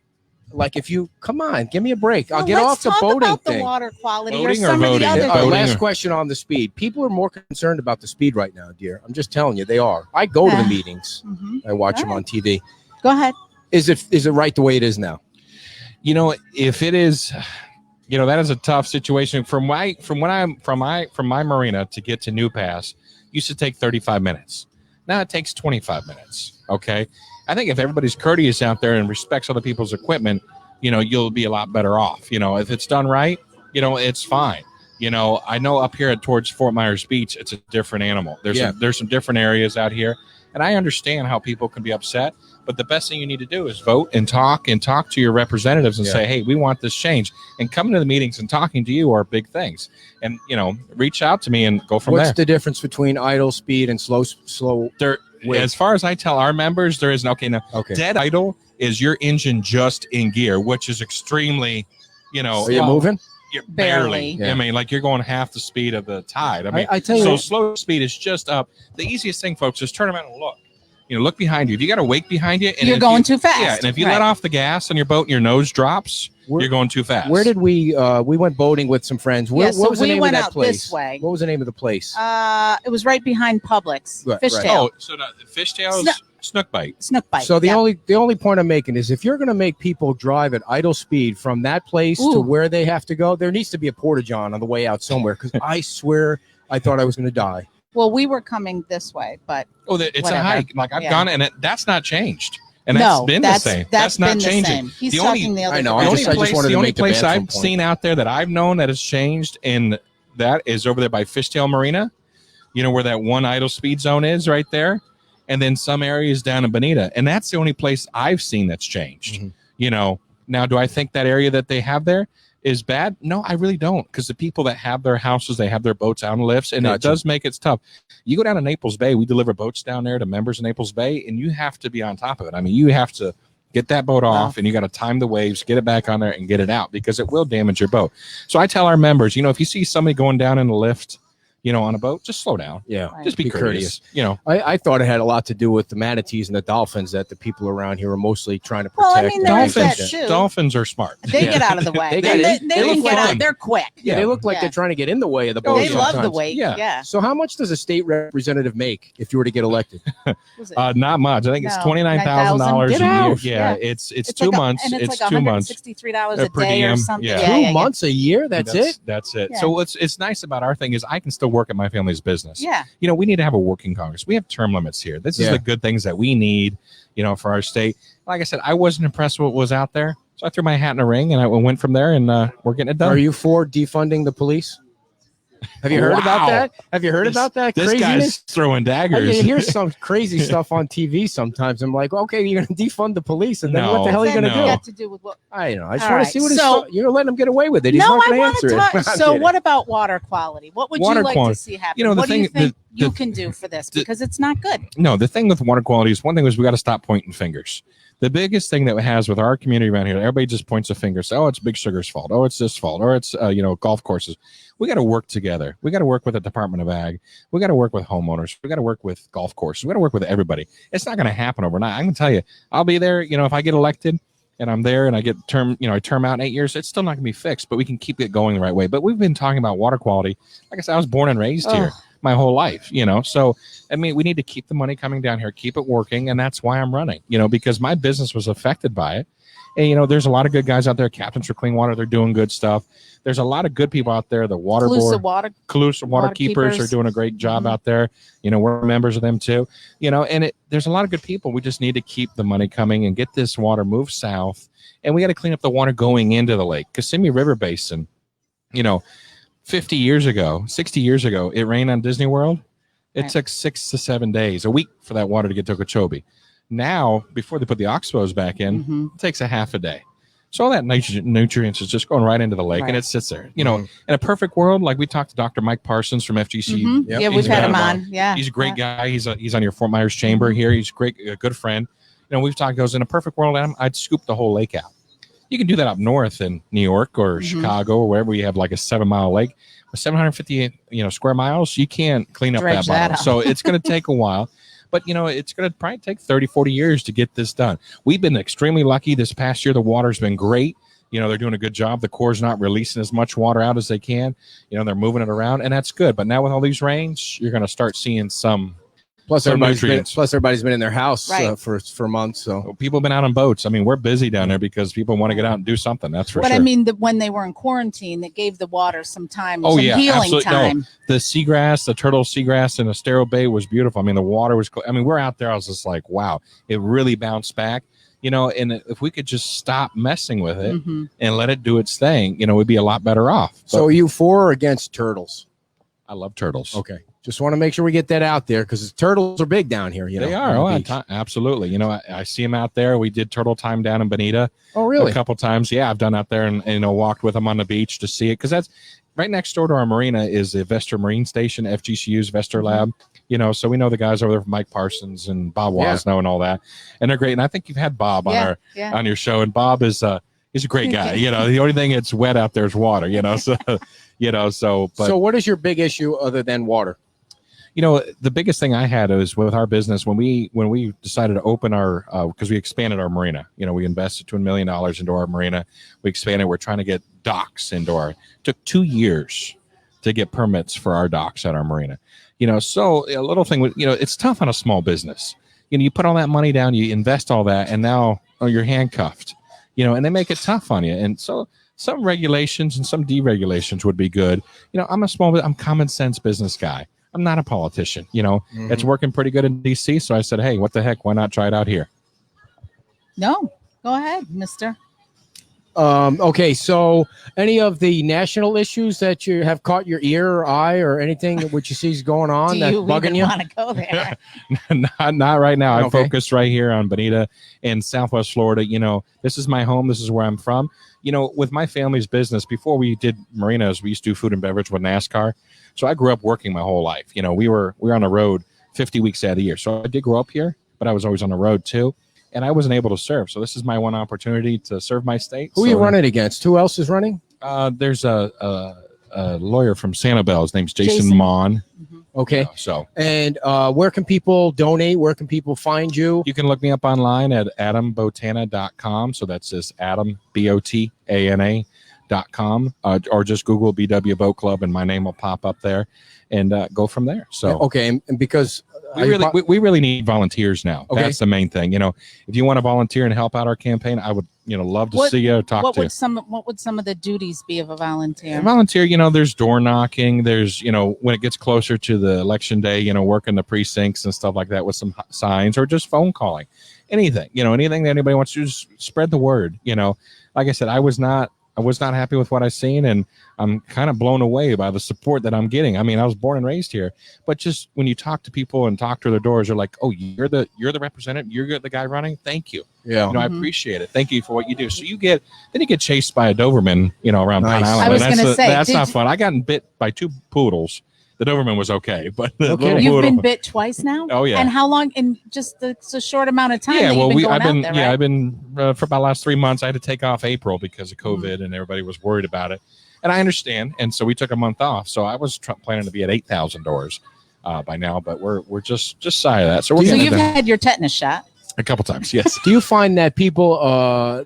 like if you come on, give me a break. I'll Well, get let's off the talk boating about thing. the water quality Voting or or some of voting? the other Yeah, All right, voting last or- question on the speed. People are more concerned about the speed right now, dear. I'm just telling you, they are. I go to the meetings. Mhm. I watch All them on TV. Go ahead. Is it right the way it is now? If it is, that is a tough situation. From my marina to get to New Pass used to take 35 minutes. Now it takes 25 minutes. Okay. I think if everybody's courteous out there and respects other people's equipment, you'll be a lot better off. If it's done right, it's fine. I know up here towards Fort Myers Beach, it's a different animal. There's some different areas out here, and I understand how people can be upset. But the best thing you need to do is vote and talk to your representatives and say, hey, we want this change. And coming to the meetings and talking to you are big things. And reach out to me and go from What's there. the difference between idle speed and slow? Wait. As far as I tell our members, there is okay. Dead idle is your engine just in gear, which is extremely, Are you moving? You're Barely. barely. I mean, like you're going half the speed of the tide. I mean, I tell you so what- slow speed is just up. The easiest thing, folks, is turn around and look. Look behind you. If you got a wake behind you, and You're if going you- too fast. Yeah, and if you Right. let off the gas on your boat and your nose drops, Where- you're going too fast. Where did we went boating with some friends. Yeah, so what was the we name of went that out place? this way. What was the name of the place? It was right behind Publix. Right, Fishtail. Oh, so the fishtail is snook bite. Snook bite. So the yeah. only point I'm making is if you're going to make people drive at idle speed from that place to Ooh. where they have to go, there needs to be a porta-john on the way out somewhere. Because I swear I thought I was going to die. Well, we were coming this way, but Oh, it's Whatever. a hike. Like I've Yeah. gone, and that's not changed. And no, that's been that's the same. That's not been the changing. same. He's The talking only- the other I know, The I only just place, wanted the to only make the place bathroom I've point. seen out there that I've known that has changed in that is over there by Fishtail Marina, where that one idle speed zone is right there. And then some areas down in Bonita. And that's the only place I've seen that's changed. Mhm. Now, do I think that area that they have there is bad? No, I really don't. Because the people that have their houses, they have their boats out on lifts, and it Gotcha. does make it tough. You go down to Naples Bay, we deliver boats down there to members in Naples Bay, and you have to be on top of it. I mean, you have to get that boat off, and you got to time the waves, get it back on there, and get it out because it will damage your boat. So I tell our members, if you see somebody going down in the lift, on a boat, just slow down. Yeah. Right. Just be courteous. I thought it had a lot to do with the manatees and the dolphins that the people around here are mostly trying to protect. Well, I mean, there is that Dolphins, too. Dolphins are smart. They get out of the way. They They, got- they they can look get fun. out. They're quick. Yeah, they look like Yeah. they're trying to get in the way of the boat. They love the sometimes. weight. Yeah. Yeah. So how much does a state representative make if you were to get elected? Was it? Not much. I think it's No, $29,000 a Get year. out. Yeah, Yeah. it's It's 2 like months. and it's like two months. $163 a Per day or diem, something. yeah. 2 months a year? That's it? That's it. Yeah. So it's nice about our thing is I can still work at my family's business. Yeah. We need to have a working Congress. We have term limits here. This is Yeah. the good things that we need, for our state. Like I said, I wasn't impressed with what was out there. So I threw my hat in the ring and I went from there and we're getting it done. Are you for defunding the police? Have you heard about Wow. that? Have you heard about that This craziness? guy's throwing I daggers. hear some crazy stuff on TV sometimes. I'm like, okay, you're going to defund the police, and then what the No. hell are you going to Then No. do? got to do with what? I know. I just All want to right, see what so- you're going to let him get away with it. He's No, not I going to want answer to it. talk. I'm So, kidding. what about water quality? What would Water you like quality. to see happen? You know, the what do you thing- think the- you can do for this? Because it's not good. No, the thing with water quality is one thing is we got to stop pointing fingers. The biggest thing that it has with our community around here, everybody just points a finger, say, "Oh, it's Big Sugar's fault. Oh, it's this fault. Or it's golf courses." We got to work together. We got to work with the Department of Ag. We got to work with homeowners. We got to work with golf courses. We got to work with everybody. It's not going to happen overnight. I can tell you, I'll be there. If I get elected and I'm there and I get I term out in 8 years, it's still not going to be fixed, but we can keep it going the right way. But we've been talking about water quality. Like I said, I was born and raised here my whole life, So, I mean, we need to keep the money coming down here, keep it working. And that's why I'm running, because my business was affected by it. And, there's a lot of good guys out there. Captains for Clean Water, they're doing good stuff. There's a lot of good people out there. The water board, Calusa Water Keepers are doing a great job out there. We're members of them too. And there's a lot of good people. We just need to keep the money coming and get this water moved south. And we got to clean up the water going into the lake. Kissimmee River Basin, 50 years ago, 60 years ago, it rained on Disney World. It took 6 to 7 days, a week for that water to get to Okeechobee. Now, before they put the oxbows back in, it takes a half a day. So all that nutrients is just going right into the lake, and it sits there. In a perfect world, like we talked to Dr. Mike Parsons from FGC. Yeah, we've had him on. Yeah, he's a great guy. He's on your Fort Myers chamber here. He's a good friend. We've talked. Goes in a perfect world, I'd scoop the whole lake out. You can do that up north in New York or Chicago or wherever you have like a 7-mile lake. With 750 square miles, you can't clean up that bottom. So it's going to take a while. But, it's going to probably take 30, 40 years to get this done. We've been extremely lucky this past year. The water's been great. They're doing a good job. The Corps not releasing as much water out as they can. They're moving it around, and that's good. But now with all these rains, you're going to start seeing some Plus, some everybody's nutrients. been in their house Right. for months. So People have been out on boats. I mean, we're busy down there because people want to get out and do something. That's for But sure. I mean, when they were in quarantine, it gave the water some time, Oh, some yeah, healing absolutely. No. time. The seagrass, the turtle seagrass in Estero Bay was beautiful. I mean, the water was, we're out there. I was just like, wow, it really bounced back, and if we could just stop messing with it Mhm. and let it do its thing, we'd be a lot better off. so are you for or against turtles? I love turtles. Okay. Just want to make sure we get that out there because turtles are big down here. They on are. the Oh, beach. absolutely. I see them out there. We did turtle time down in Bonita Oh, really? a couple times. Yeah, I've done out there and walked with them on the beach to see it because that's right next door to our marina is the Vester Marine Station, FGCU's Vester Lab. So we know the guys over there from Mike Parsons and Bob Yeah. Wasno and all that, and they're great. And I think you've had Bob Yeah, yeah. on your show, and Bob is he's a great guy. The only thing that's wet out there is water. But So what is your big issue other than water? the biggest thing I had is with our business when we decided to open our because we expanded our marina. We invested $2 million into our marina. We expanded. We're trying to get docks into our. It took 2 years to get permits for our docks at our marina. So a little thing with it's tough on a small business. You put all that money down, you invest all that, and now you're handcuffed. And they make it tough on you. And so some regulations and some deregulations would be good. I'm common sense business guy. I'm not a politician. It's working pretty good in DC. So I said, hey, what the heck? Why not try it out here? No, go ahead, mister. Okay, so any of the national issues that you have caught your ear or eye or anything which you see is going on Do that's you bugging even you? want to go there? not right now. I'm Okay. focused right here on Bonita in Southwest Florida. This is my home. This is where I'm from. With my family's business, before we did marinas, we used to do food and beverage with NASCAR. So I grew up working my whole life. We were on the road 50 weeks out of the year. So I did grow up here, but I was always on the road too. And I wasn't able to serve. So this is my one opportunity to serve my state. Who are you running against? Who else is running? There's a a lawyer from Sanibel. His name's Jason Jason. Mon. Okay. So And where can people donate? Where can people find you? you can look me up online at adambotana.com. So that's just Adam, BOTANA.com, or just Google BW Boat Club and my name will pop up there, and go from there. So Okay, and because we really need volunteers now. Okay. That's the main thing. If you want to volunteer and help out our campaign, I would love to What- see you, talk What to you. would some of the duties be of a volunteer? Volunteer, there's door knocking, there's when it gets closer to the election day, working the precincts and stuff like that with some signs, or just phone calling, anything that anybody wants to do, just spread the word. Like I said, I was not happy with what I seen, and I'm kind of blown away by the support that I'm getting. I mean, I was born and raised here, but just when you talk to people and talk to their doors, they're like, "Oh, you're the representative, you're the guy running. Thank you. yeah. I appreciate it. Thank you for what you do." So you get chased by a Doberman, around Nice. Pine Island. I was And gonna say, that's did not you- fun. I gotten bit by 2 poodles. The Doberman was okay, but the Okay. little You've poodle. been bit twice now. Oh, yeah. And how long? In just it's a short amount of time. Yeah, that well, you've been going I've been out there, right? I've been for about the last 3 months. I had to take off April because of Mm-hmm. COVID, and everybody was worried about it, and I understand. And so we took a month off. So I was planning to be at 8,000 doors by now, but we're just shy of that. So we're So getting you've there had your tetanus shot. a couple times. Yes. Do you find that people,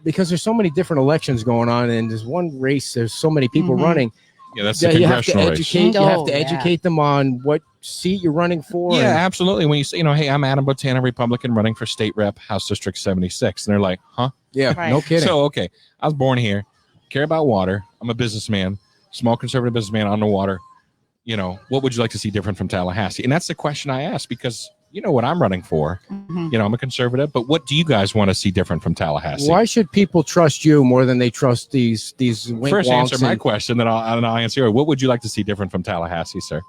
because there's so many different elections going on, and there's one race, there's so many people Mhm. running, Yeah, that's that the you have to congressional race. educate. You have Oh, to yeah. educate them on what seat you're running for. Yeah, and- absolutely. When you say, hey, I'm Adam Botana, Republican, running for state rep, House District 76, and they're like, huh? yeah. Right. No kidding. So, okay, I was born here, care about water. I'm a businessman, small conservative businessman on the water. What would you like to see different from Tallahassee? And that's the question I ask, because you know what I'm running for. Mhm. I'm a conservative, but what do you guys want to see different from Tallahassee? Why should people trust you more than they trust these First, answer my and- question, then I'll answer. What would you like to see different from Tallahassee, sir?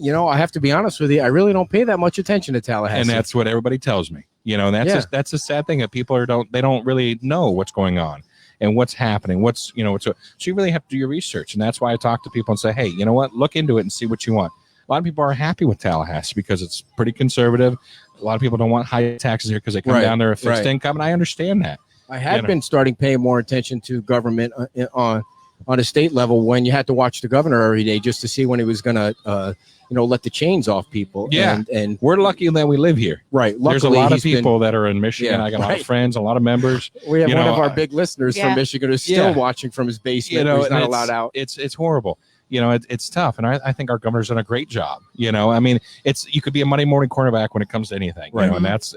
I have to be honest with you. I really don't pay that much attention to Tallahassee. And that's what everybody tells me. And that's a sad thing that people don't really know what's going on and what's happening. So you really have to do your research, and that's why I talk to people and say, hey, you know what? Look into it and see what you want. A lot of people are happy with Tallahassee because it's pretty conservative. A lot of people don't want high taxes here because they come Right, down there a fixed right. income, and I understand that. I have you know. been starting paying more attention to government on a state level, when you had to watch the governor every day just to see when he was going to, let the chains off people. Yeah. And We're lucky that we live here. right. Luckily, There's a lot of he's been- people that are in Michigan. Yeah, I got a lot right. of friends, a lot of members. we have you one know, of our big listeners Yeah. from Michigan who's still Yeah. watching from his basement. He's and not it's- allowed out. It's horrible. It's tough, and I think our governor's done a great job. I mean, you could be a Monday morning cornerback when it comes to anything, Right. and that's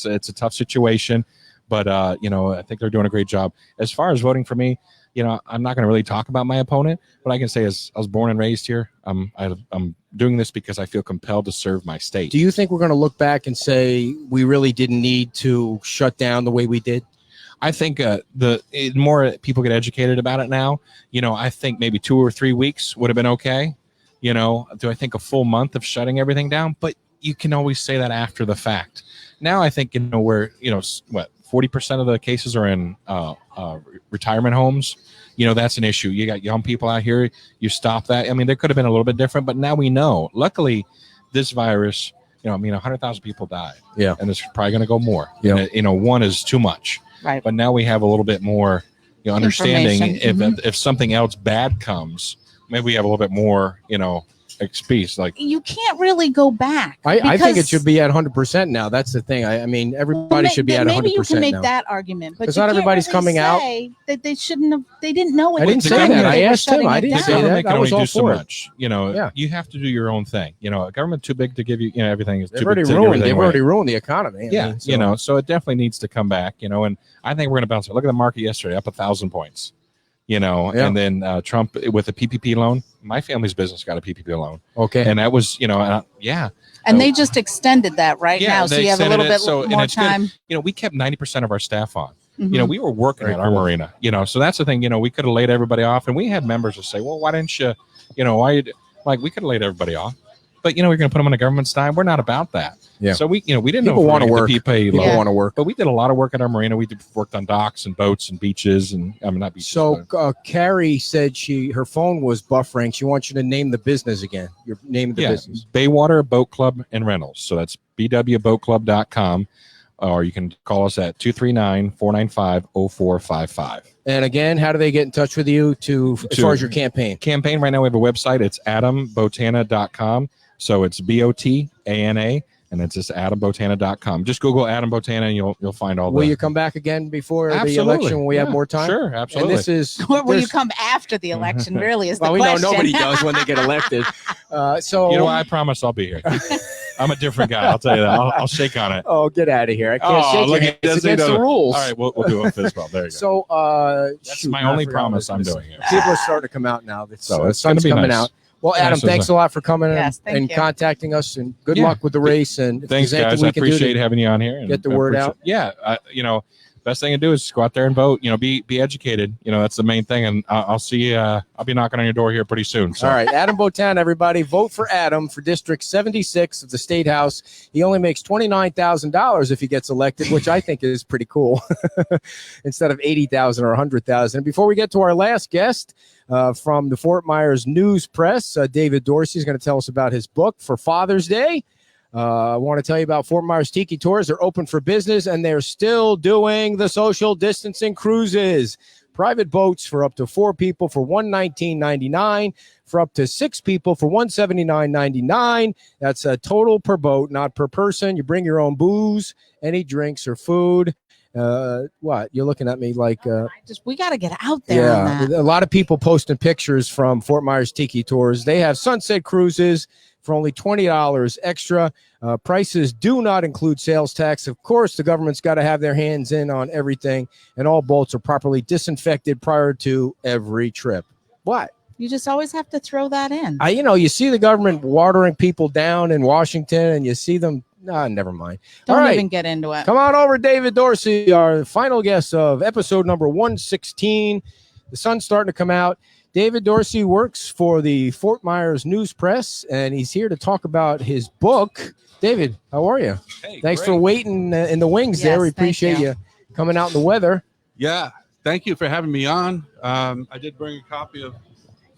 it's a tough situation, but I think they're doing a great job. As far as voting for me, I'm not going to really talk about my opponent. What I can say is I was born and raised here. I'm doing this because I feel compelled to serve my state. Do you think we're going to look back and say we really didn't need to shut down the way we did? I think the more people get educated about it now, I think maybe 2 or 3 weeks would have been okay. Do I think a full month of shutting everything down? But you can always say that after the fact. Now I think where 40% of the cases are in retirement homes. That's an issue. You got young people out here. You stop that. I mean, there could have been a little bit different, but now we know. Luckily, this virus, 100,000 people died. Yeah. And it's probably going to go more. Yeah. And, one is too much. Right. But now we have a little bit more, understanding Information. if something else bad comes, maybe we have a little bit more, excuse. Like, You can't really go back. I think it because- should be at 100% now. That's the thing. I mean, everybody should be at 100% Maybe you can make now. that argument, but 'Cause you not can't everybody's really coming out. say that they shouldn't have. They didn't know it. I didn't was say coming, that. they I were asked him. shutting I it didn't the say down. that. government can I was only all do so for it. much. Yeah. You have to do your own thing. A government too big to give you, everything is They've too already big to take ruined. everything They've away. already ruined the economy. I Yeah, mean, so- so it definitely needs to come back, and I think we're going to bounce it. Look at the market yesterday, up 1,000 points, Yeah. and then Trump with a PPP loan. My family's business got a PPP loan, Okay. and that was, yeah. And they just extended that right Yeah, now, so they you have a little extended it, bit so- and more it's good. time. We kept 90% of our staff on. Mhm. We were working Very at our cool. marina, so that's the thing, we could have laid everybody off, and we had members that say, well, why didn't you, like we could have laid everybody off, but we're going to put them on the government's dime. We're not about that. Yeah. So we didn't know People if want to we were work. gonna get the PPP People loan. Yeah. want to work. But we did a lot of work at our marina. We worked on docks and boats and beaches, and not beaches. So but- Carrie said her phone was buffering. She wants you to name the business again. Your name of the yeah, business. Baywater Boat Club and Rentals. So that's bwboatclub.com, or you can call us at 239-495-0455. And again, how do they get in touch with you as far as your campaign? Campaign right now, we have a website. It's AdamBotana.com. So it's BOTANA, and it's just AdamBotana.com. Just Google Adam Botana, and you'll find all. Will you come back again before the election when we have more time? Sure, absolutely. And this is Will you come after the election? Really, is the well, we question. know nobody does when they get elected. So you know, I promise I'll be here. I'm a different guy. I'll tell you that. I'll shake on it. Oh, get out of here! I can't shake your hand. It's against the rules. All right, we'll do a fist bump. There you go. So that's my only promise I'm doing here. People are starting to come out now. So the sun's coming out. Well, Adam, thanks a lot for coming and contacting us, and good luck with the race. And thanks, guys. I appreciate having you on here and get the word out. Yeah, best thing to do is go out there and vote. Be educated. That's the main thing. And I'll see you. I'll be knocking on your door here pretty soon. So. All right, Adam Botana, everybody, vote for Adam for District 76 of the State House. He only makes $29,000 if he gets elected, which I think is pretty cool, instead of $80,000 or $100,000. And before we get to our last guest from the Fort Myers News Press, David Dorsey is going to tell us about his book for Father's Day. I want to tell you about Fort Myers Tiki Tours. They're open for business, and they're still doing the social distancing cruises. Private boats for up to 4 people for $119.99, for up to 6 people for $179.99. That's a total per boat, not per person. You bring your own booze, any drinks or food. What? You're looking at me like... we got to get out there. Yeah, a lot of people posting pictures from Fort Myers Tiki Tours. They have sunset cruises for only $20 extra. Prices do not include sales tax. Of course, the government's got to have their hands in on everything, and all boats are properly disinfected prior to every trip. What? You just always have to throw that in. You see the government watering people down in Washington, and you see them. Never mind. Don't even get into it. Come on over, David Dorsey, our final guest of episode number 116. The sun's starting to come out. David Dorsey works for the Fort Myers News Press, and he's here to talk about his book. David, how are you? Hey, thanks great. for waiting in the wings there. We appreciate you coming out in the weather. Yeah, thank you for having me on. I did bring a copy of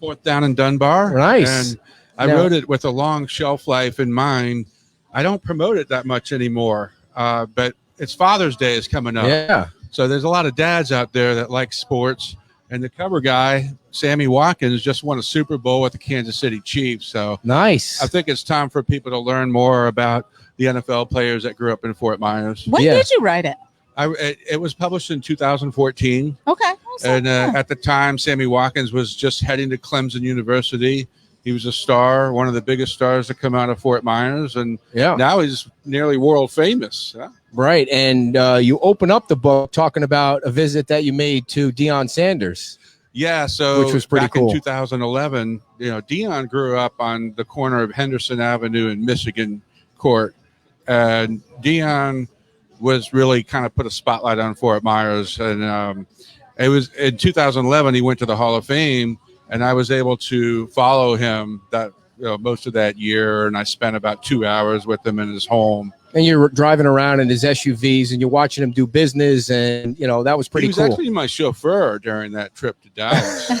Fourth Down and Dunbar. Nice. And I wrote it with a long shelf life in mind. I don't promote it that much anymore, but it's Father's Day is coming up. Yeah. So there's a lot of dads out there that like sports. And the cover guy, Sammy Watkins, just won a Super Bowl with the Kansas City Chiefs. So nice. I think it's time for people to learn more about the NFL players that grew up in Fort Myers. When did you write it? It was published in 2014. Okay. And at the time, Sammy Watkins was just heading to Clemson University. He was a star, one of the biggest stars to come out of Fort Myers. And now he's nearly world famous. Yeah. Right. And you open up the book talking about a visit that you made to Deion Sanders. Yeah. So which was pretty back cool. In 2011, Deion grew up on the corner of Henderson Avenue and Michigan Court. And Deion was really kind of put a spotlight on Fort Myers. And it was in 2011, he went to the Hall of Fame. And I was able to follow him most of that year, and I spent about 2 hours with him in his home. And you're driving around in his SUVs, and you're watching him do business, and that was pretty cool. He was actually my chauffeur during that trip to Dallas.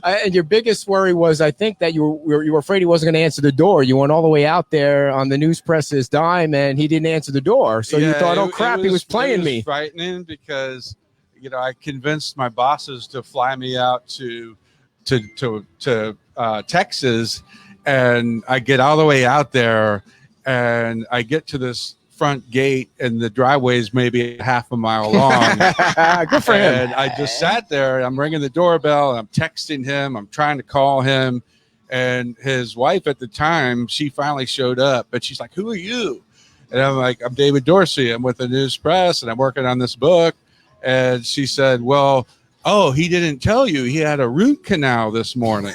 And your biggest worry was, I think, that you were afraid he wasn't going to answer the door. You went all the way out there on the news press's dime, and he didn't answer the door. So you thought, oh crap, he was playing me. Frightening because. I convinced my bosses to fly me out to Texas, and I get all the way out there, and I get to this front gate, and the driveway is maybe half a mile long. Good for him. And I just sat there. I'm ringing the doorbell. I'm texting him. I'm trying to call him, and his wife at the time, she finally showed up, but she's like, "Who are you?" And I'm like, "I'm David Dorsey. I'm with the News Press, and I'm working on this book." And she said, "Well, he didn't tell you he had a root canal this morning."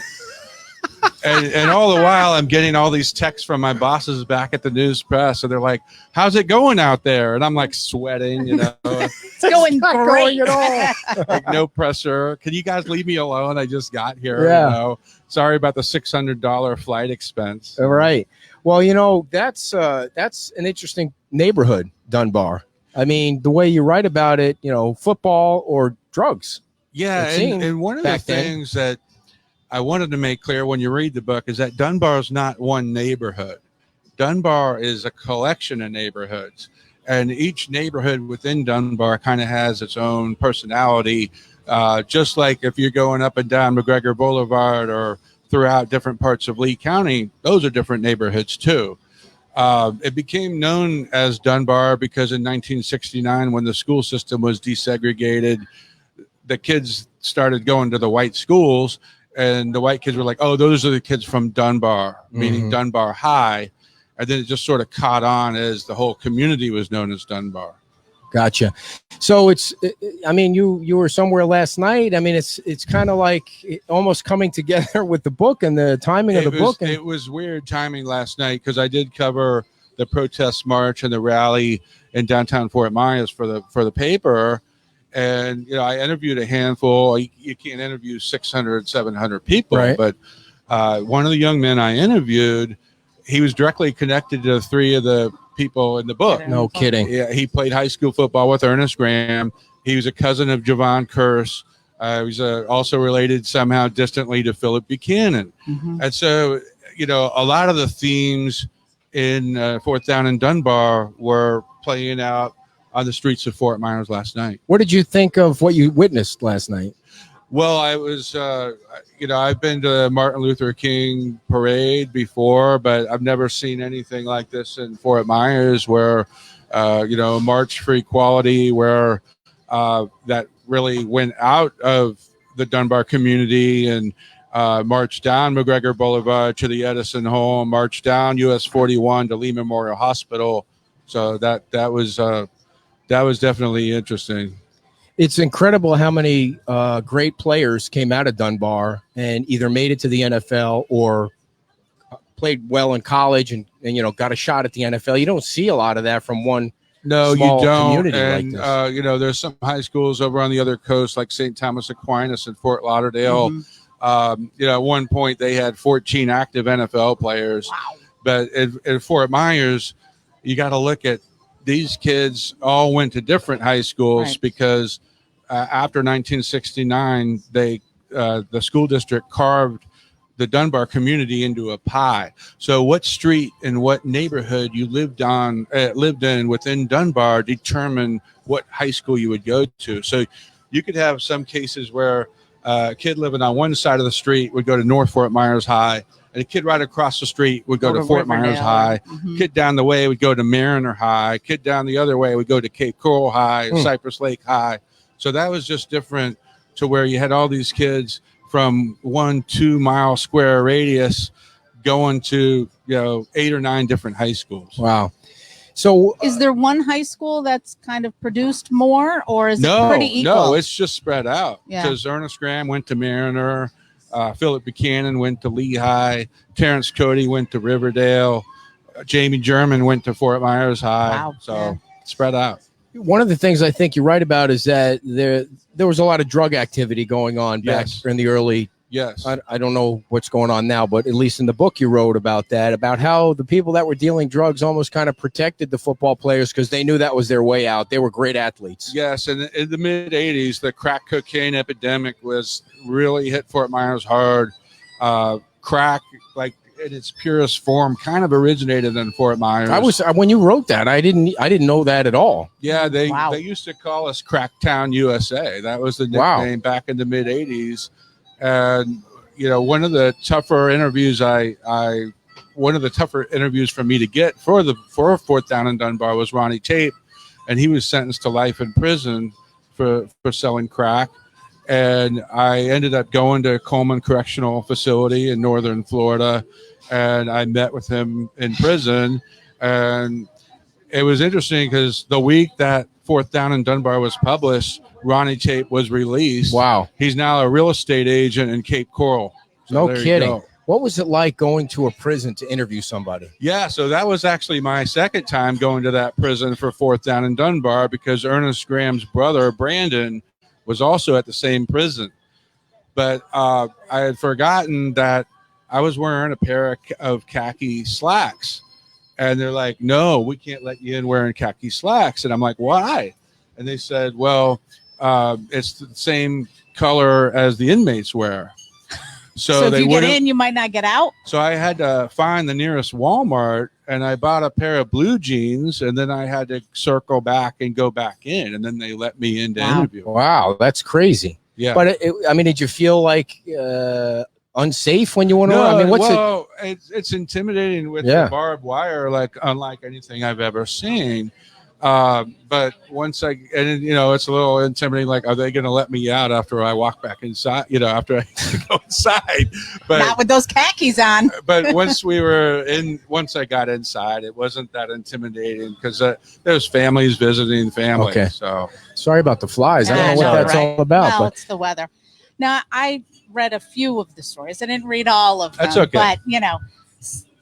and all the while, I'm getting all these texts from my bosses back at the News Press. So they're like, "How's it going out there?" And I'm like sweating, It's going great. Going at all. Like, no pressure. Can you guys leave me alone? I just got here. Sorry about the $600 flight expense. All right. Well, that's an interesting neighborhood, Dunbar. I mean, the way you write about it, football or drugs. Yeah, and one of the things that I wanted to make clear when you read the book is that Dunbar is not one neighborhood. Dunbar is a collection of neighborhoods. and each neighborhood within Dunbar kind of has its own personality. Just like if you're going up and down McGregor Boulevard or throughout different parts of Lee County, those are different neighborhoods too. It became known as Dunbar because in 1969, when the school system was desegregated, the kids started going to the white schools, and the white kids were like, oh, those are the kids from Dunbar, meaning Dunbar High. And then it just sort of caught on as the whole community was known as Dunbar. Gotcha. So I mean, you were somewhere last night. I mean, it's kind of like almost coming together with the book and the timing of the book. It was weird timing last night because I did cover the protest march and the rally in downtown Fort Myers for the paper. And, you know, I interviewed a handful. You can't interview 600, 700 people. Right. But one of the young men I interviewed, he was directly connected to 3 of the people in the book. No kidding. Yeah, he played high school football with Ernest Graham. He was a cousin of Javon Curse. He was also related somehow distantly to Philip Buchanan. And so, you know, a lot of the themes in Fourth Down and Dunbar were playing out on the streets of Fort Myers last night. What did you think of what you witnessed last night? Well, I was, you know, I've been to the Martin Luther King parade before, but I've never seen anything like this in Fort Myers where, you know, March for Equality, where that really went out of the Dunbar community and marched down McGregor Boulevard to the Edison Home, marched down US 41 to Lee Memorial Hospital. So that was definitely interesting. It's incredible how many great players came out of Dunbar and either made it to the NFL or played well in college and you know, got a shot at the NFL. You don't see a lot of that from one small you don't. community and, like this. You know, there's some high schools over on the other coast, like St. Thomas Aquinas in Fort Lauderdale. You know, at one point they had 14 active NFL players. Wow. But at Fort Myers, you got to look at these kids all went to different high schools because after 1969, the school district carved the Dunbar community into a pie. So what street and what neighborhood you lived in within Dunbar determined what high school you would go to. So you could have some cases where a kid living on one side of the street would go to North Fort Myers High, and a kid right across the street would go to Fort Myers High. Kid down the way would go to Mariner High. Kid down the other way would go to Cape Coral High, Cypress Lake High. So that was just different to where you had all these kids from 1-2 mile square radius going to, you know, 8 or 9 different high schools. Wow. So is there one high school that's kind of produced more, or is it pretty equal? No, it's just spread out. Yeah. Because Ernest Graham went to Mariner, Philip Buchanan went to Lehigh, Terrence Cody went to Riverdale, Jamie German went to Fort Myers High. Wow. So spread out. one of the things I think you're right about is that there was a lot of drug activity going on back in the early. Yes. I don't know what's going on now, but at least in the book you wrote about that, about how the people that were dealing drugs almost kind of protected the football players because they knew that was their way out. They were great athletes. Yes, and in the mid 80s, the crack cocaine epidemic was really hit Fort Myers hard. Crack, like in its purest form, kind of originated in Fort Myers. When you wrote that, I didn't know that at all. Yeah, they used to call us Cracktown, USA. That was the nickname back in the mid 80s. And you know, one of the tougher interviews for me to get for Fourth Down in Dunbar was Ronnie Tate, and he was sentenced to life in prison for selling crack. And I ended up going to Coleman Correctional Facility in northern Florida, and I met with him in prison. And it was interesting because the week that Fourth Down in Dunbar was published, Ronnie Tate was released. Wow. He's now a real estate agent in Cape Coral. So no kidding. What was it like going to a prison to interview somebody? Yeah, so that was actually my second time going to that prison for Fourth Down in Dunbar, because Ernest Graham's brother, Brandon, was also at the same prison. But I had forgotten that I was wearing a pair of khaki slacks. And they're like, no, we can't let you in wearing khaki slacks. And I'm like, why? And they said, well, it's the same color as the inmates wear. So if you get in, you might not get out? So I had to find the nearest Walmart and I bought a pair of blue jeans, and then I had to circle back and go back in, and then they let me in to interview. Wow, that's crazy. Yeah. But I mean, did you feel like unsafe when you went around? I mean, it's intimidating with the barbed wire, like unlike anything I've ever seen. But once it's a little intimidating. Like, are they going to let me out after I walk back inside? After I go inside, but not with those khakis on. But once I got inside, it wasn't that intimidating because there was families visiting family. Okay. So sorry about the flies. I don't know what that's all about. Well, but it's the weather. Now, I read a few of the stories. I didn't read all of them. That's okay. But,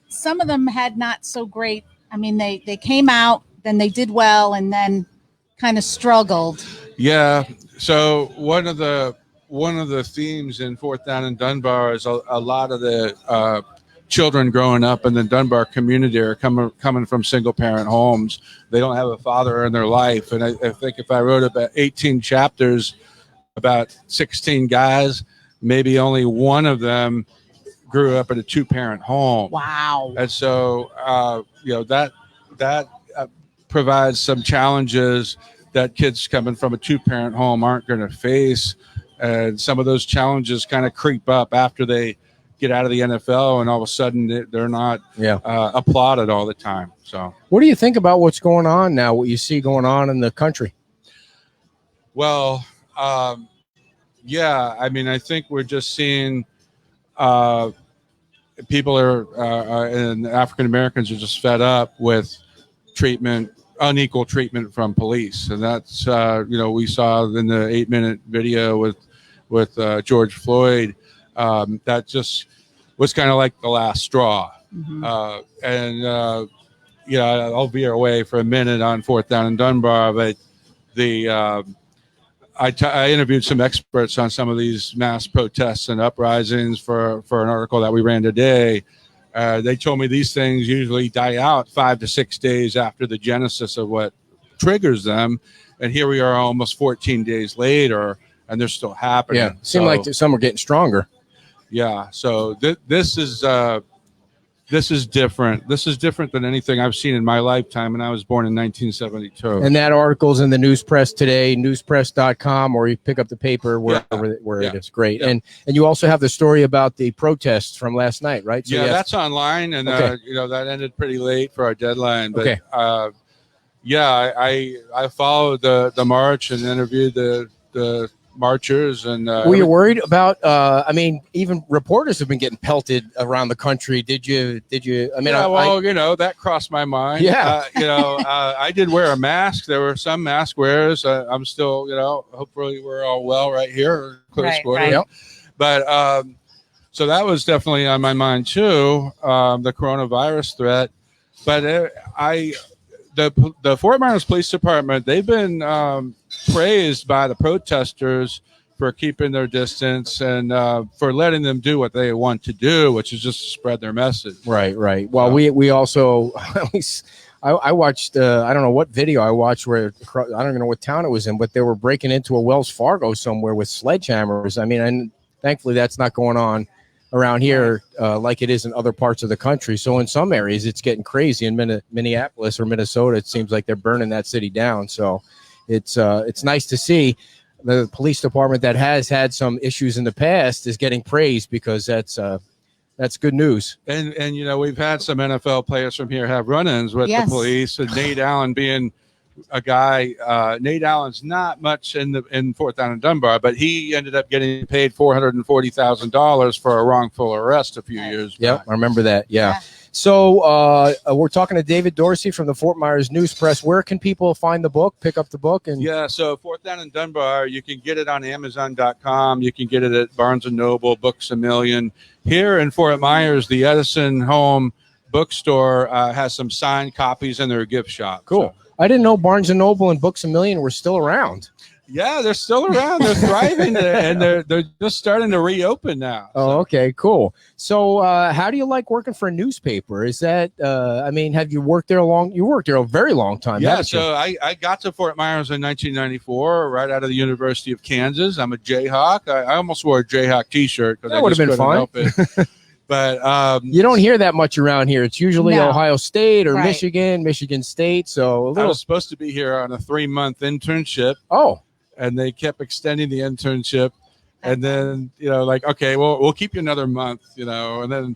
some of them had not so great. I mean, they came out, then they did well, and then kind of struggled. Yeah. So one of the themes in Fourth Down and Dunbar is a lot of the children growing up in the Dunbar community are coming from single parent homes. They don't have a father in their life. And I think if I wrote about 18 chapters about 16 guys, maybe only one of them grew up in a 2-parent home. Wow. And so, that provides some challenges that kids coming from a 2-parent home aren't going to face. And some of those challenges kind of creep up after they get out of the NFL, and all of a sudden they're not applauded all the time. So what do you think about what's going on now, what you see going on in the country? Well, I mean, I think we're just seeing people and African Americans are just fed up with unequal treatment from police. And that's, we saw in the 8-minute video with George Floyd, that just was kind of like the last straw. Mm-hmm. I'll veer away for a minute on Fourth Down and Dunbar, but I interviewed some experts on some of these mass protests and uprisings for an article that we ran today. They told me these things usually die out 5 to 6 days after the genesis of what triggers them. And here we are almost 14 days later, and they're still happening. Yeah, seemed like some are getting stronger. Yeah, so this is different. This is different than anything I've seen in my lifetime, and I was born in 1972. And that article's in the News Press today, newspress.com, or you pick up the paper where it is. Great. Yeah. And you also have the story about the protests from last night, right? So that's online, and that ended pretty late for our deadline. But I followed the march and interviewed the marchers. And were you worried about even reporters have been getting pelted around the country? Did you I mean, that crossed my mind. I did wear a mask. There were some mask wearers. I'm still, hopefully we're all well right here, close quarters. Right. But so that was definitely on my mind too, the coronavirus threat. But the Fort Myers Police Department, they've been praised by the protesters for keeping their distance and for letting them do what they want to do, which is just spread their message. Right. Well, we also, I watched, I don't know what video I watched where, I don't even know what town it was in, but they were breaking into a Wells Fargo somewhere with sledgehammers. I mean, and thankfully that's not going on around here like it is in other parts of the country. So in some areas it's getting crazy. In Minneapolis or Minnesota, it seems like they're burning that city down. So it's nice to see the police department that has had some issues in the past is getting praised, because that's good news. And we've had some NFL players from here have run-ins with the police, and Nate Allen being a guy. Nate Allen's not much in Fourth Down and Dunbar, but he ended up getting paid $440,000 for a wrongful arrest a few years back. Yep, I remember that. Yeah. So we're talking to David Dorsey from the Fort Myers News Press. Where can people find the book, pick up the book? So Fourth Down and Dunbar, you can get it on Amazon.com. You can get it at Barnes & Noble, Books A Million. Here in Fort Myers, the Edison Home Bookstore has some signed copies in their gift shop. Cool. So I didn't know Barnes & Noble and Books A Million were still around. Yeah, they're still around. They're thriving, and they're just starting to reopen now. Oh, okay, cool. So, how do you like working for a newspaper? Is that, have you worked there You worked there a very long time. Yeah, so I got to Fort Myers in 1994, right out of the University of Kansas. I'm a Jayhawk. I almost wore a Jayhawk T-shirt because that would have been fun. Help it. But You don't hear that much around here. It's usually No. Ohio State or Right. Michigan State. So a I little. was supposed to be here on a 3-month internship, Oh, and they kept extending the internship. And then, like, okay, well, we'll keep you another month, and then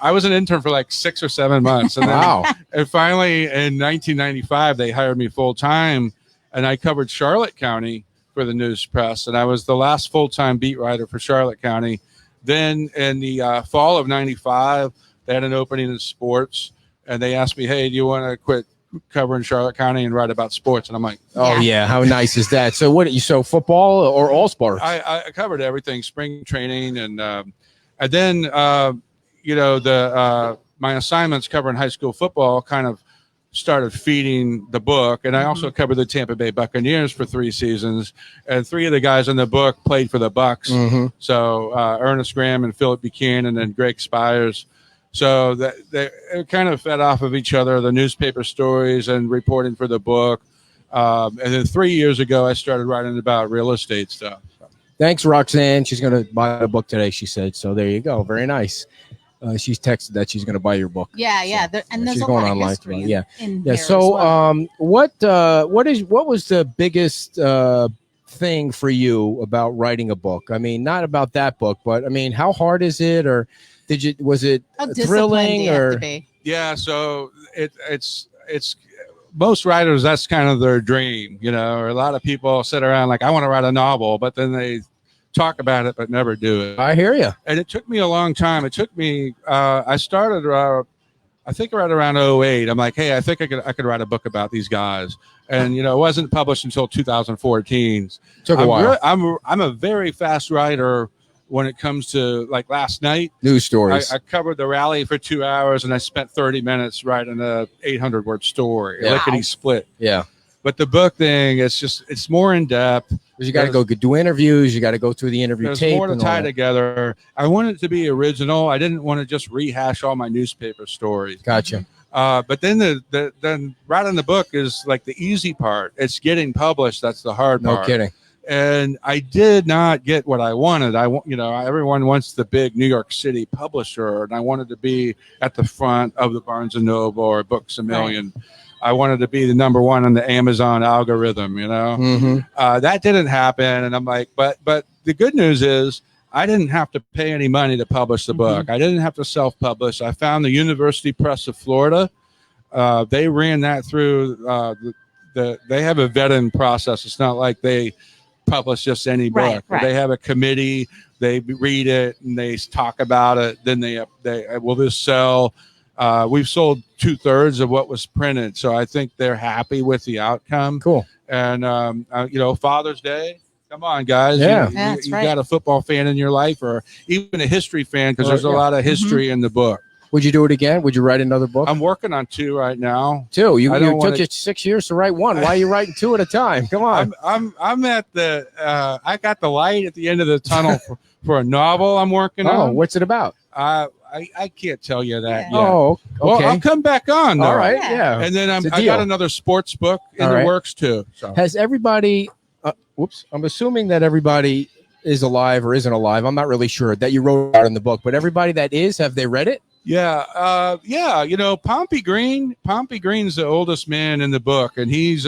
I was an intern for like 6 or 7 months. And then wow. and finally in 1995, they hired me full time, and I covered Charlotte County for the News Press. And I was the last full-time beat writer for Charlotte County. Then in the fall of 95, they had an opening in sports, and they asked me, hey, do you want to quit covering Charlotte County and write about sports? And I'm like, Oh yeah, how nice is that? So so football or all sports? I covered everything, spring training, and then my assignments covering high school football kind of started feeding the book, and I also covered the Tampa Bay Buccaneers for 3 seasons, and 3 of the guys in the book played for the Bucks. Mhm. So Ernest Graham and Philip Buchanan and Greg Spires. So they kind of fed off of each other, the newspaper stories and reporting for the book. And then 3 years ago, I started writing about real estate stuff. Thanks, Roxanne. She's going to buy a book today, she said. So there you go. Very nice. She's texted that she's going to buy your book. Yeah. And there's she's a going lot of online history tomorrow. in Yeah. here So, as well. what was the biggest thing for you about writing a book? I mean, not about that book, but I mean, how hard is it, or was it How disciplined do thrilling, you have or to be? Yeah, so it's most writers, that's kind of their dream, or a lot of people sit around like, I want to write a novel, but then they talk about it but never do it. I hear you. And it took me a long time. It took me I started I think right around 2008. I'm like, hey, I think I could write a book about these guys. And it wasn't published until 2014. Took a while. I'm a very fast writer when it comes to, like, last night. News stories. I covered the rally for 2 hours, and I spent 30 minutes writing a 800-word story, Yeah. lickety split. Yeah. But the book thing, it's more in depth. 'Cause you got to go do interviews. You got to go through the interview There's tape. more to and all tie that. together. I wanted it to be original. I didn't want to just rehash all my newspaper stories. Gotcha. But then then writing the book is like the easy part. It's getting published. That's the hard No part. kidding. And I did not get what I wanted. Everyone wants the big New York City publisher, and I wanted to be at the front of the Barnes and Noble or Books a Million. I wanted to be the number one on the Amazon algorithm. Mm-hmm. That didn't happen, and I'm like, but the good news is I didn't have to pay any money to publish the book. I didn't have to self-publish. I found the University Press of Florida. They ran that through they have a vetting process. It's not like they publish just any book. Right. They have a committee. They read it and they talk about it. Then they will this sell. We've sold 2/3 of what was printed, so I think they're happy with the outcome. Cool. And Father's Day. Come on, guys. Yeah. That's you right. got a football fan in your life, or even a history fan, because there's a Yeah. lot of history in the book. Would you do it again? Would you write another book? I'm working on 2 right now. 2. I It don't took wanna- you 6 years to write one. Why are you writing 2 at a time? Come on. I'm at the I got the light at the end of the tunnel for a novel I'm working Oh, on. what's it about? I can't tell you that Yeah. yet. Oh, okay. Well, I'll come back on. Though. All right. Yeah. Yeah. And then It's a I got deal. another sports book in All the right. works too. So. Has everybody, I'm assuming that everybody is alive or isn't alive. I'm not really sure that you wrote out in the book, but everybody that is, have they read it? Yeah. Pompey Green. Pompey Green's the oldest man in the book, and he's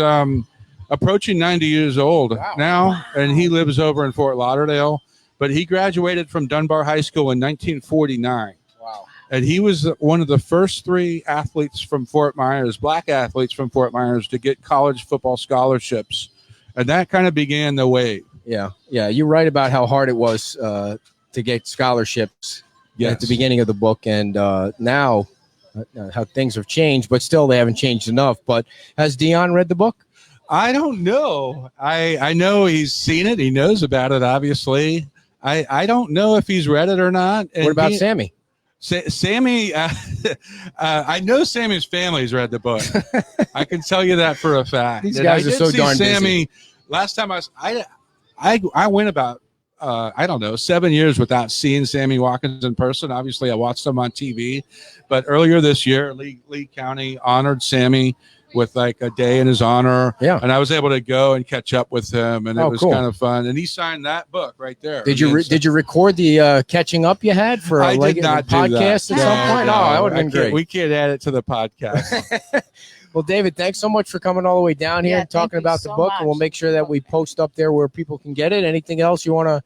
approaching 90 years old now, and he lives over in Fort Lauderdale. But he graduated from Dunbar High School in 1949. Wow. And he was one of the first 3 athletes from Fort Myers, black athletes from Fort Myers, to get college football scholarships. And that kind of began the wave. Yeah. Yeah. You write about how hard it was to get scholarships at the beginning of the book. And now how things have changed, but still they haven't changed enough. But has Dion read the book? I don't know. I know he's seen it. He knows about it, obviously. I don't know if he's read it or not. And What about Sammy? Sammy, I know Sammy's family's read the book. I can tell you that for a fact. These And guys I are did so see darn busy. Sammy, last time I went about, 7 years without seeing Sammy Watkins in person. Obviously, I watched him on TV. But earlier this year, Lee County honored Sammy with like a day in his honor. Yeah. And I was able to go and catch up with him, and it was cool. kind of fun. And he signed that book right there. Did you record the catching up you had for I a did not do podcast that. at some point? No, that would have been great. We can't add it to the podcast. Well, David, thanks so much for coming all the way down here Yeah, and talking thank you about the so book. And we'll much. make sure that we post up there where people can get it. Anything else you want to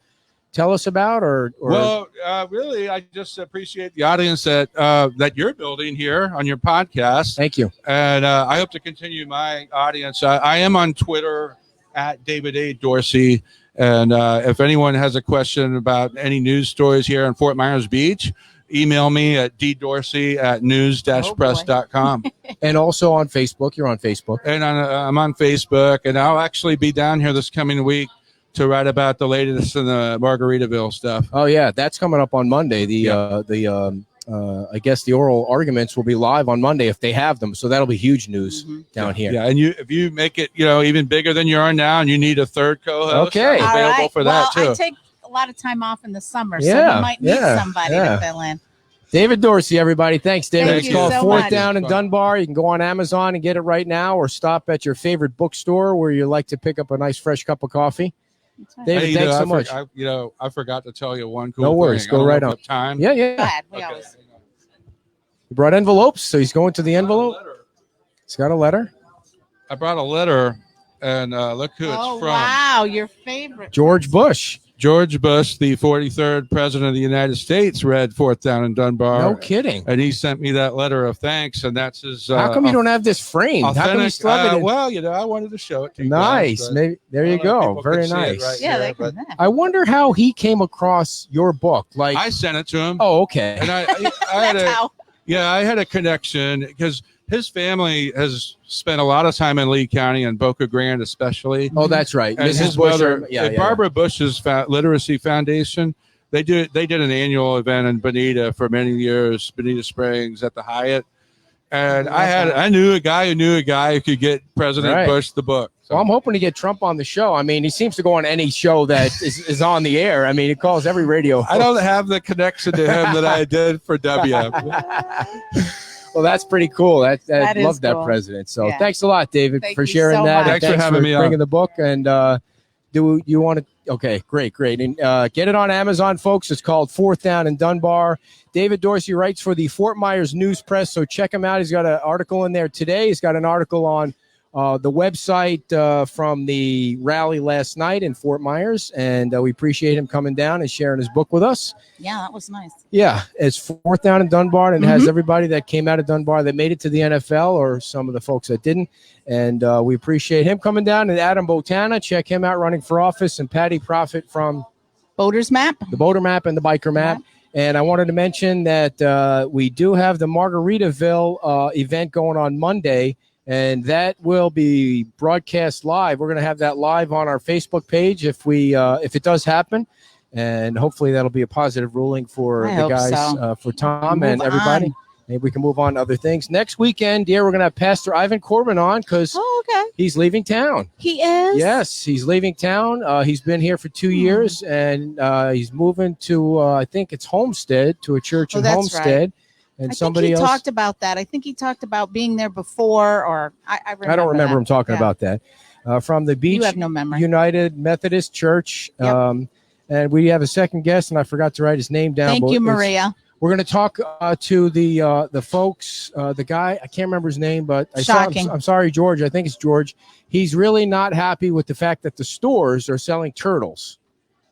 tell us about? Well, really, I just appreciate the audience that you're building here on your podcast. Thank you. And I hope to continue my audience. I am on Twitter at David A. Dorsey. And if anyone has a question about any news stories here in Fort Myers Beach, email me at ddorsey@news-press.com. And also on Facebook. You're on Facebook. And I'm on Facebook. And I'll actually be down here this coming week to write about the latest in the Margaritaville stuff. Oh, yeah. That's coming up on Monday. I guess the oral arguments will be live on Monday if they have them. So that'll be huge news down here. Yeah, and if you make it, even bigger than you are now, and you need a third co-host, Okay. I'm available for well, that too. I take a lot of time off in the summer, Yeah, so we might need yeah, somebody yeah. to fill in. David Dorsey, everybody. Thanks, David. Thank It's you called so Fourth much. Down in Dunbar. You can go on Amazon and get it right now, or stop at your favorite bookstore where you like to pick up a nice fresh cup of coffee. David, Hey, thanks so much. I forgot to tell you one cool No worries. thing. Go I don't right know on. if Time. Yeah, yeah. Go ahead. We Okay. always. He brought envelopes, so he's going to the envelope. He's got a letter. I brought a letter, and look who Oh, it's from. wow. Your favorite. George Bush. George Bush, the 43rd president of the United States, read Fourth Down in Dunbar. No kidding. And he sent me that letter of thanks, and that's his. How come you don't have this framed? How come you authentic? still have it? Well, I wanted to show it to you. Nice. guys, but Maybe there I you don't know if go. people Very can see it nice. right Yeah, here, they but can. I wonder how he came across your book. Like, I sent it to him. oh, okay. And I had That's a how. I had a connection because his family has spent a lot of time in Lee County and Boca Grande, especially. Oh, that's right. And Mrs. his Bush. mother, Yeah, yeah, Barbara Bush's Literacy Foundation. They did an annual event in Bonita for many years, Bonita Springs at the Hyatt. And I knew a guy who knew a guy who could get President Right. Bush the book. So I'm hoping to get Trump on the show. I mean, he seems to go on any show that is on the air. I mean, he calls every radio. I don't have the connection to him that I did for W. Well, that's pretty cool. I That is love that cool. president. So Yeah. thanks a lot, David, Thank for you sharing so that. much. And Thanks for having me on. bringing the book. And do you want to? Okay, great. And get it on Amazon, folks. It's called Fourth Down in Dunbar. David Dorsey writes for the Fort Myers News Press, so check him out. He's got an article in there today. He's got an article on the website from the rally last night in Fort Myers, and we appreciate him coming down and sharing his book with us. Yeah, that was nice. Yeah, it's Fourth Down in Dunbar, and it has everybody that came out of Dunbar that made it to the NFL, or some of the folks that didn't. And we appreciate him coming down. And Adam Botana, check him out, running for office, and Patty Profit from Boater's Map. the Boater Map and the Biker Map. And I wanted to mention that we do have the Margaritaville event going on Monday, and that will be broadcast live. We're going to have that live on our Facebook page if it does happen, and hopefully that'll be a positive ruling for I the hope guys, so. for Tom Move and everybody. on. Maybe we can move on to other things. Next weekend, dear, we're going to have Pastor Ivan Corbin on because Oh, okay. he's leaving town. He is? Yes, he's leaving town. He's been here for 2 years, and he's moving to, I think it's Homestead, to a church Oh, in that's Homestead. And I somebody think he else. talked about that. I think he talked about being there before, or I I don't remember that. him talking Yeah. about that. From the Beach You have no memory. United Methodist Church. Yep. And we have a second guest, and I forgot to write his name down. Thank but you, it's- Maria. We're going to talk to the folks, the guy, I can't remember his name, but Shocking. I'm sorry, George. I think it's George. He's really not happy with the fact that the stores are selling turtles.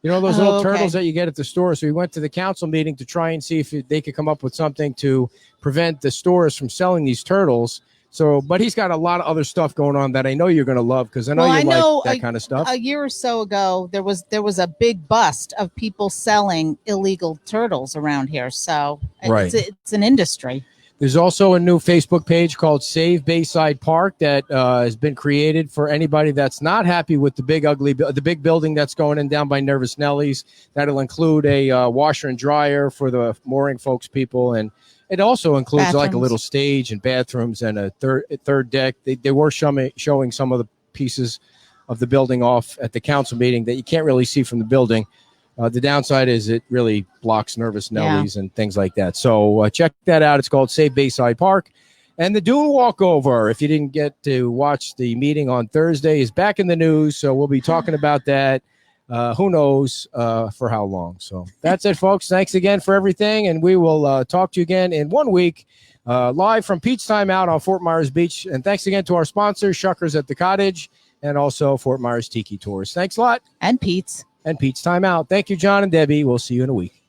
You know, those little okay. turtles that you get at the store. So we went to the council meeting to try and see if they could come up with something to prevent the stores from selling these turtles. So, but he's got a lot of other stuff going on that I know you're going to love because I know Well, you I know like that kind of stuff. A year or so ago, there was a big bust of people selling illegal turtles around here. So Right. it's an industry. There's also a new Facebook page called Save Bayside Park that has been created for anybody that's not happy with the big building that's going in down by Nervous Nellies. That'll include a washer and dryer for the mooring folks people, and it also includes like a Bathrooms. little stage and bathrooms and a third deck. They were showing some of the pieces of the building off at the council meeting that you can't really see from the building. The downside is it really blocks Nervous Nellies and things like that. So check that out. It's called Save Bayside Park. And the Dune walkover, if you didn't get to watch the meeting on Thursday, is back in the news. So we'll be talking about that. Who knows for how long. So that's it, folks. Thanks again for everything. And we will talk to you again in 1 week, live from Pete's Time Out on Fort Myers Beach. And thanks again to our sponsors, Shuckers at the Cottage, and also Fort Myers Tiki Tours. Thanks a lot. And Pete's. And Pete's Time Out. Thank you, John and Debbie. We'll see you in a week.